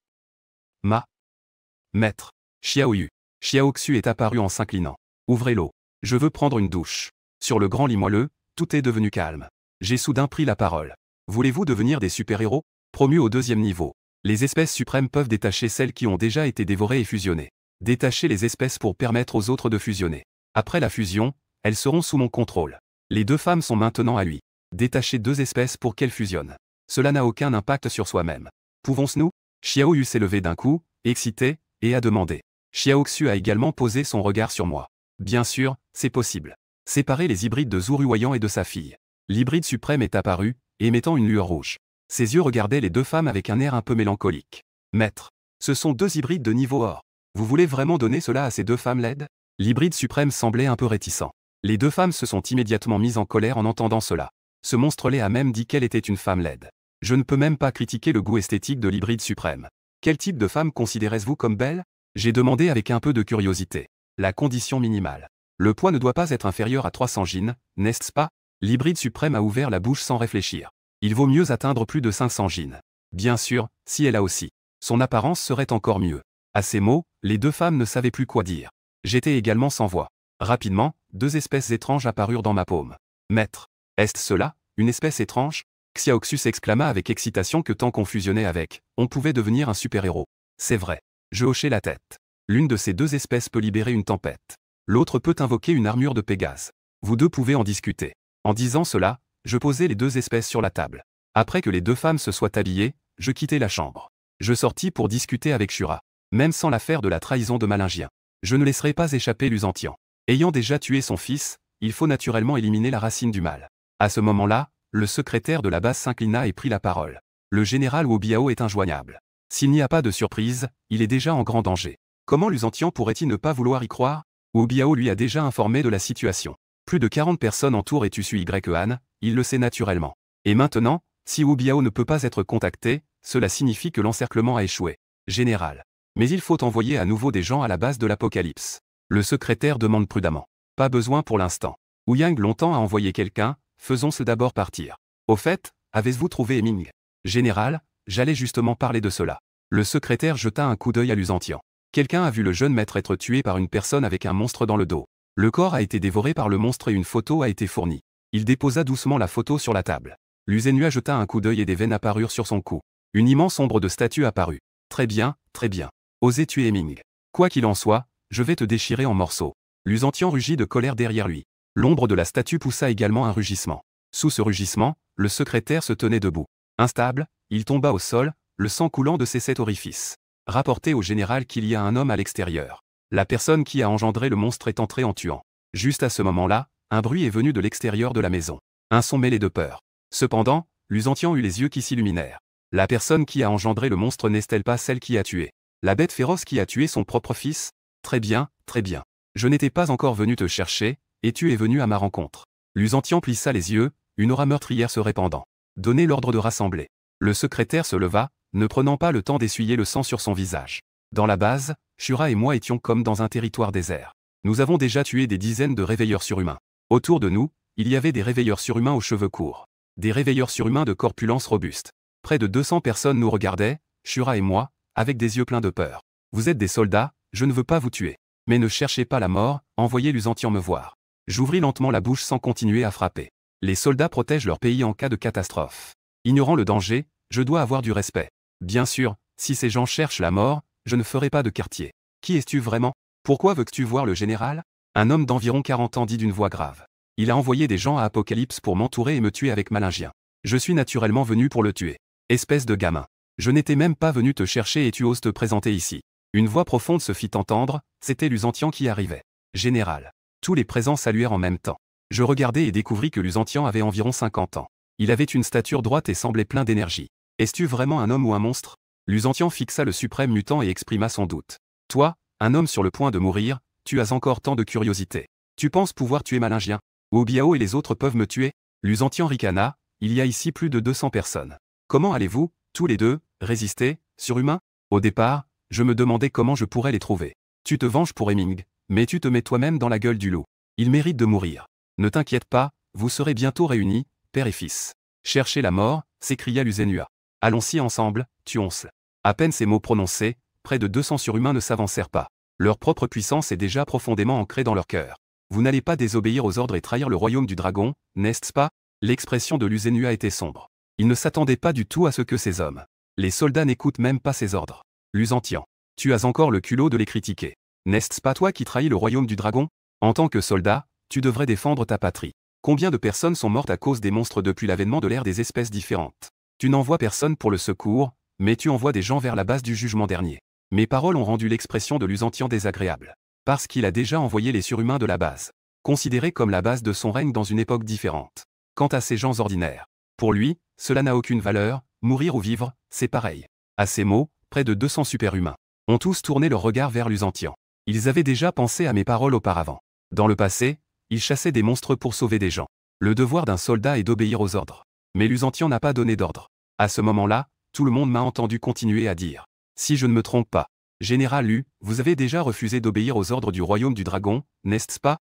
Maître. Xiaoyu. Xiaoxu est apparu en s'inclinant. Ouvrez l'eau. Je veux prendre une douche. Sur le grand lit moelleux, tout est devenu calme. J'ai soudain pris la parole. Voulez-vous devenir des super-héros? Promus au 2e niveau. Les espèces suprêmes peuvent détacher celles qui ont déjà été dévorées et fusionnées. Détacher les espèces pour permettre aux autres de fusionner. Après la fusion, elles seront sous mon contrôle. Les 2 femmes sont maintenant à lui. Détacher 2 espèces pour qu'elles fusionnent. Cela n'a aucun impact sur soi-même. Pouvons-nous? Xiaoyu s'est levé d'un coup, excité, et a demandé. Xiaoxu a également posé son regard sur moi. Bien sûr, c'est possible. Séparer les hybrides de Zuruoyan et de sa fille. L'hybride suprême est apparu, émettant une lueur rouge. Ses yeux regardaient les 2 femmes avec un air un peu mélancolique. Maître, ce sont 2 hybrides de niveau or. Vous voulez vraiment donner cela à ces 2 femmes laides? L'hybride suprême semblait un peu réticent. Les 2 femmes se sont immédiatement mises en colère en entendant cela. Ce monstre laid a même dit qu'elle était une femme laide. Je ne peux même pas critiquer le goût esthétique de l'hybride suprême. Quel type de femme considérez-vous comme belle? J'ai demandé avec un peu de curiosité. La condition minimale. Le poids ne doit pas être inférieur à 300 gines, n'est-ce pas? L'hybride suprême a ouvert la bouche sans réfléchir. Il vaut mieux atteindre plus de 500 gines. Bien sûr, si elle a aussi. Son apparence serait encore mieux. À ces mots, les 2 femmes ne savaient plus quoi dire. J'étais également sans voix. Rapidement, 2 espèces étranges apparurent dans ma paume. Maître. Est-ce cela, une espèce étrange? Xiaoxu s'exclama avec excitation que tant qu'on fusionnait avec, on pouvait devenir un super-héros. C'est vrai. Je hochai la tête. L'une de ces 2 espèces peut libérer une tempête. L'autre peut invoquer une armure de Pégase. Vous 2 pouvez en discuter. En disant cela, je posai les 2 espèces sur la table. Après que les 2 femmes se soient habillées, je quittai la chambre. Je sortis pour discuter avec Shura. Même sans l'affaire de la trahison de Malingien. Je ne laisserai pas échapper Lusantian. Ayant déjà tué son fils, il faut naturellement éliminer la racine du mal. À ce moment-là, le secrétaire de la base s'inclina et prit la parole. Le général Obiao est injoignable. S'il n'y a pas de surprise, il est déjà en grand danger. Comment Lusantian pourrait-il ne pas vouloir y croire? Obiao lui a déjà informé de la situation. Plus de 40 personnes entourent et tuent Yuan, il le sait naturellement. Et maintenant, si Obiao ne peut pas être contacté, cela signifie que l'encerclement a échoué. Général. Mais il faut envoyer à nouveau des gens à la base de l'Apocalypse. Le secrétaire demande prudemment. Pas besoin pour l'instant. Ouyang longtemps a envoyé quelqu'un, faisons-ce d'abord partir. Au fait, avez-vous trouvé Heming? Général, j'allais justement parler de cela. Le secrétaire jeta un coup d'œil à Lusantian. Quelqu'un a vu le jeune maître être tué par une personne avec un monstre dans le dos. Le corps a été dévoré par le monstre et une photo a été fournie. Il déposa doucement la photo sur la table. Luzenua jeta un coup d'œil et des veines apparurent sur son cou. Une immense ombre de statue apparut. Très bien, très bien. Osez tuer Heming. Quoi qu'il en soit, je vais te déchirer en morceaux. Lusantian rugit de colère derrière lui. L'ombre de la statue poussa également un rugissement. Sous ce rugissement, le secrétaire se tenait debout. Instable, il tomba au sol, le sang coulant de ses 7 orifices. Rapportez au général qu'il y a un homme à l'extérieur. La personne qui a engendré le monstre est entrée en tuant. Juste à ce moment-là, un bruit est venu de l'extérieur de la maison. Un son mêlé de peur. Cependant, Lusantian eut les yeux qui s'illuminèrent. La personne qui a engendré le monstre n'est-elle pas celle qui a tué? La bête féroce qui a tué son propre fils? Très bien, très bien. Je n'étais pas encore venu te chercher, et tu es venu à ma rencontre. Lusantian plissa les yeux, une aura meurtrière se répandant. Donnez l'ordre de rassembler. Le secrétaire se leva, ne prenant pas le temps d'essuyer le sang sur son visage. Dans la base, Shura et moi étions comme dans un territoire désert. Nous avons déjà tué des dizaines de réveilleurs surhumains. Autour de nous, il y avait des réveilleurs surhumains aux cheveux courts. Des réveilleurs surhumains de corpulence robuste. Près de 200 personnes nous regardaient, Shura et moi, avec des yeux pleins de peur. Vous êtes des soldats, je ne veux pas vous tuer. Mais ne cherchez pas la mort, envoyez Lusantian me voir. J'ouvris lentement la bouche sans continuer à frapper. Les soldats protègent leur pays en cas de catastrophe. Ignorant le danger, je dois avoir du respect. Bien sûr, si ces gens cherchent la mort, je ne ferai pas de quartier. Qui es-tu vraiment? Pourquoi veux-tu voir le général? Un homme d'environ 40 ans dit d'une voix grave. Il a envoyé des gens à Apocalypse pour m'entourer et me tuer avec Malingien. Je suis naturellement venu pour le tuer. Espèce de gamin. Je n'étais même pas venu te chercher et tu oses te présenter ici. Une voix profonde se fit entendre, c'était Lusantian qui arrivait. Général. Tous les présents saluèrent en même temps. Je regardai et découvris que Lusantian avait environ 50 ans. Il avait une stature droite et semblait plein d'énergie. Es-tu vraiment un homme ou un monstre? Lusantian fixa le suprême mutant et exprima son doute. Toi, un homme sur le point de mourir, tu as encore tant de curiosité. Tu penses pouvoir tuer Malingien? Obiao et les autres peuvent me tuer? Lusantian ricana, il y a ici plus de 200 personnes. Comment allez-vous, tous les deux, résister, surhumain? Au départ, je me demandais comment je pourrais les trouver. Tu te venges pour Heming, mais tu te mets toi-même dans la gueule du loup. Il mérite de mourir. Ne t'inquiète pas, vous serez bientôt réunis, père et fils. Cherchez la mort, s'écria Lusenua. Allons-y ensemble, tuons-le. À peine ces mots prononcés, près de 200 surhumains ne s'avancèrent pas. Leur propre puissance est déjà profondément ancrée dans leur cœur. Vous n'allez pas désobéir aux ordres et trahir le royaume du dragon, n'est-ce pas? L'expression de Lusenua était sombre. Il ne s'attendait pas du tout à ce que ces hommes. Les soldats n'écoutent même pas ses ordres. Lusantian. Tu as encore le culot de les critiquer. N'est-ce pas toi qui trahis le royaume du dragon? En tant que soldat, tu devrais défendre ta patrie. Combien de personnes sont mortes à cause des monstres depuis l'avènement de l'ère des espèces différentes? Tu n'envoies personne pour le secours, mais tu envoies des gens vers la base du jugement dernier. Mes paroles ont rendu l'expression de Lusantian désagréable. Parce qu'il a déjà envoyé les surhumains de la base. Considérés comme la base de son règne dans une époque différente. Quant à ces gens ordinaires. Pour lui, cela n'a aucune valeur, mourir ou vivre, c'est pareil. À ces mots, près de 200 superhumains ont tous tourné leur regard vers Lusantian. Ils avaient déjà pensé à mes paroles auparavant. Dans le passé, ils chassaient des monstres pour sauver des gens. Le devoir d'un soldat est d'obéir aux ordres. Mais Lusantian n'a pas donné d'ordre. À ce moment-là, tout le monde m'a entendu continuer à dire. Si je ne me trompe pas, Général Lu, vous avez déjà refusé d'obéir aux ordres du royaume du dragon, n'est-ce pas?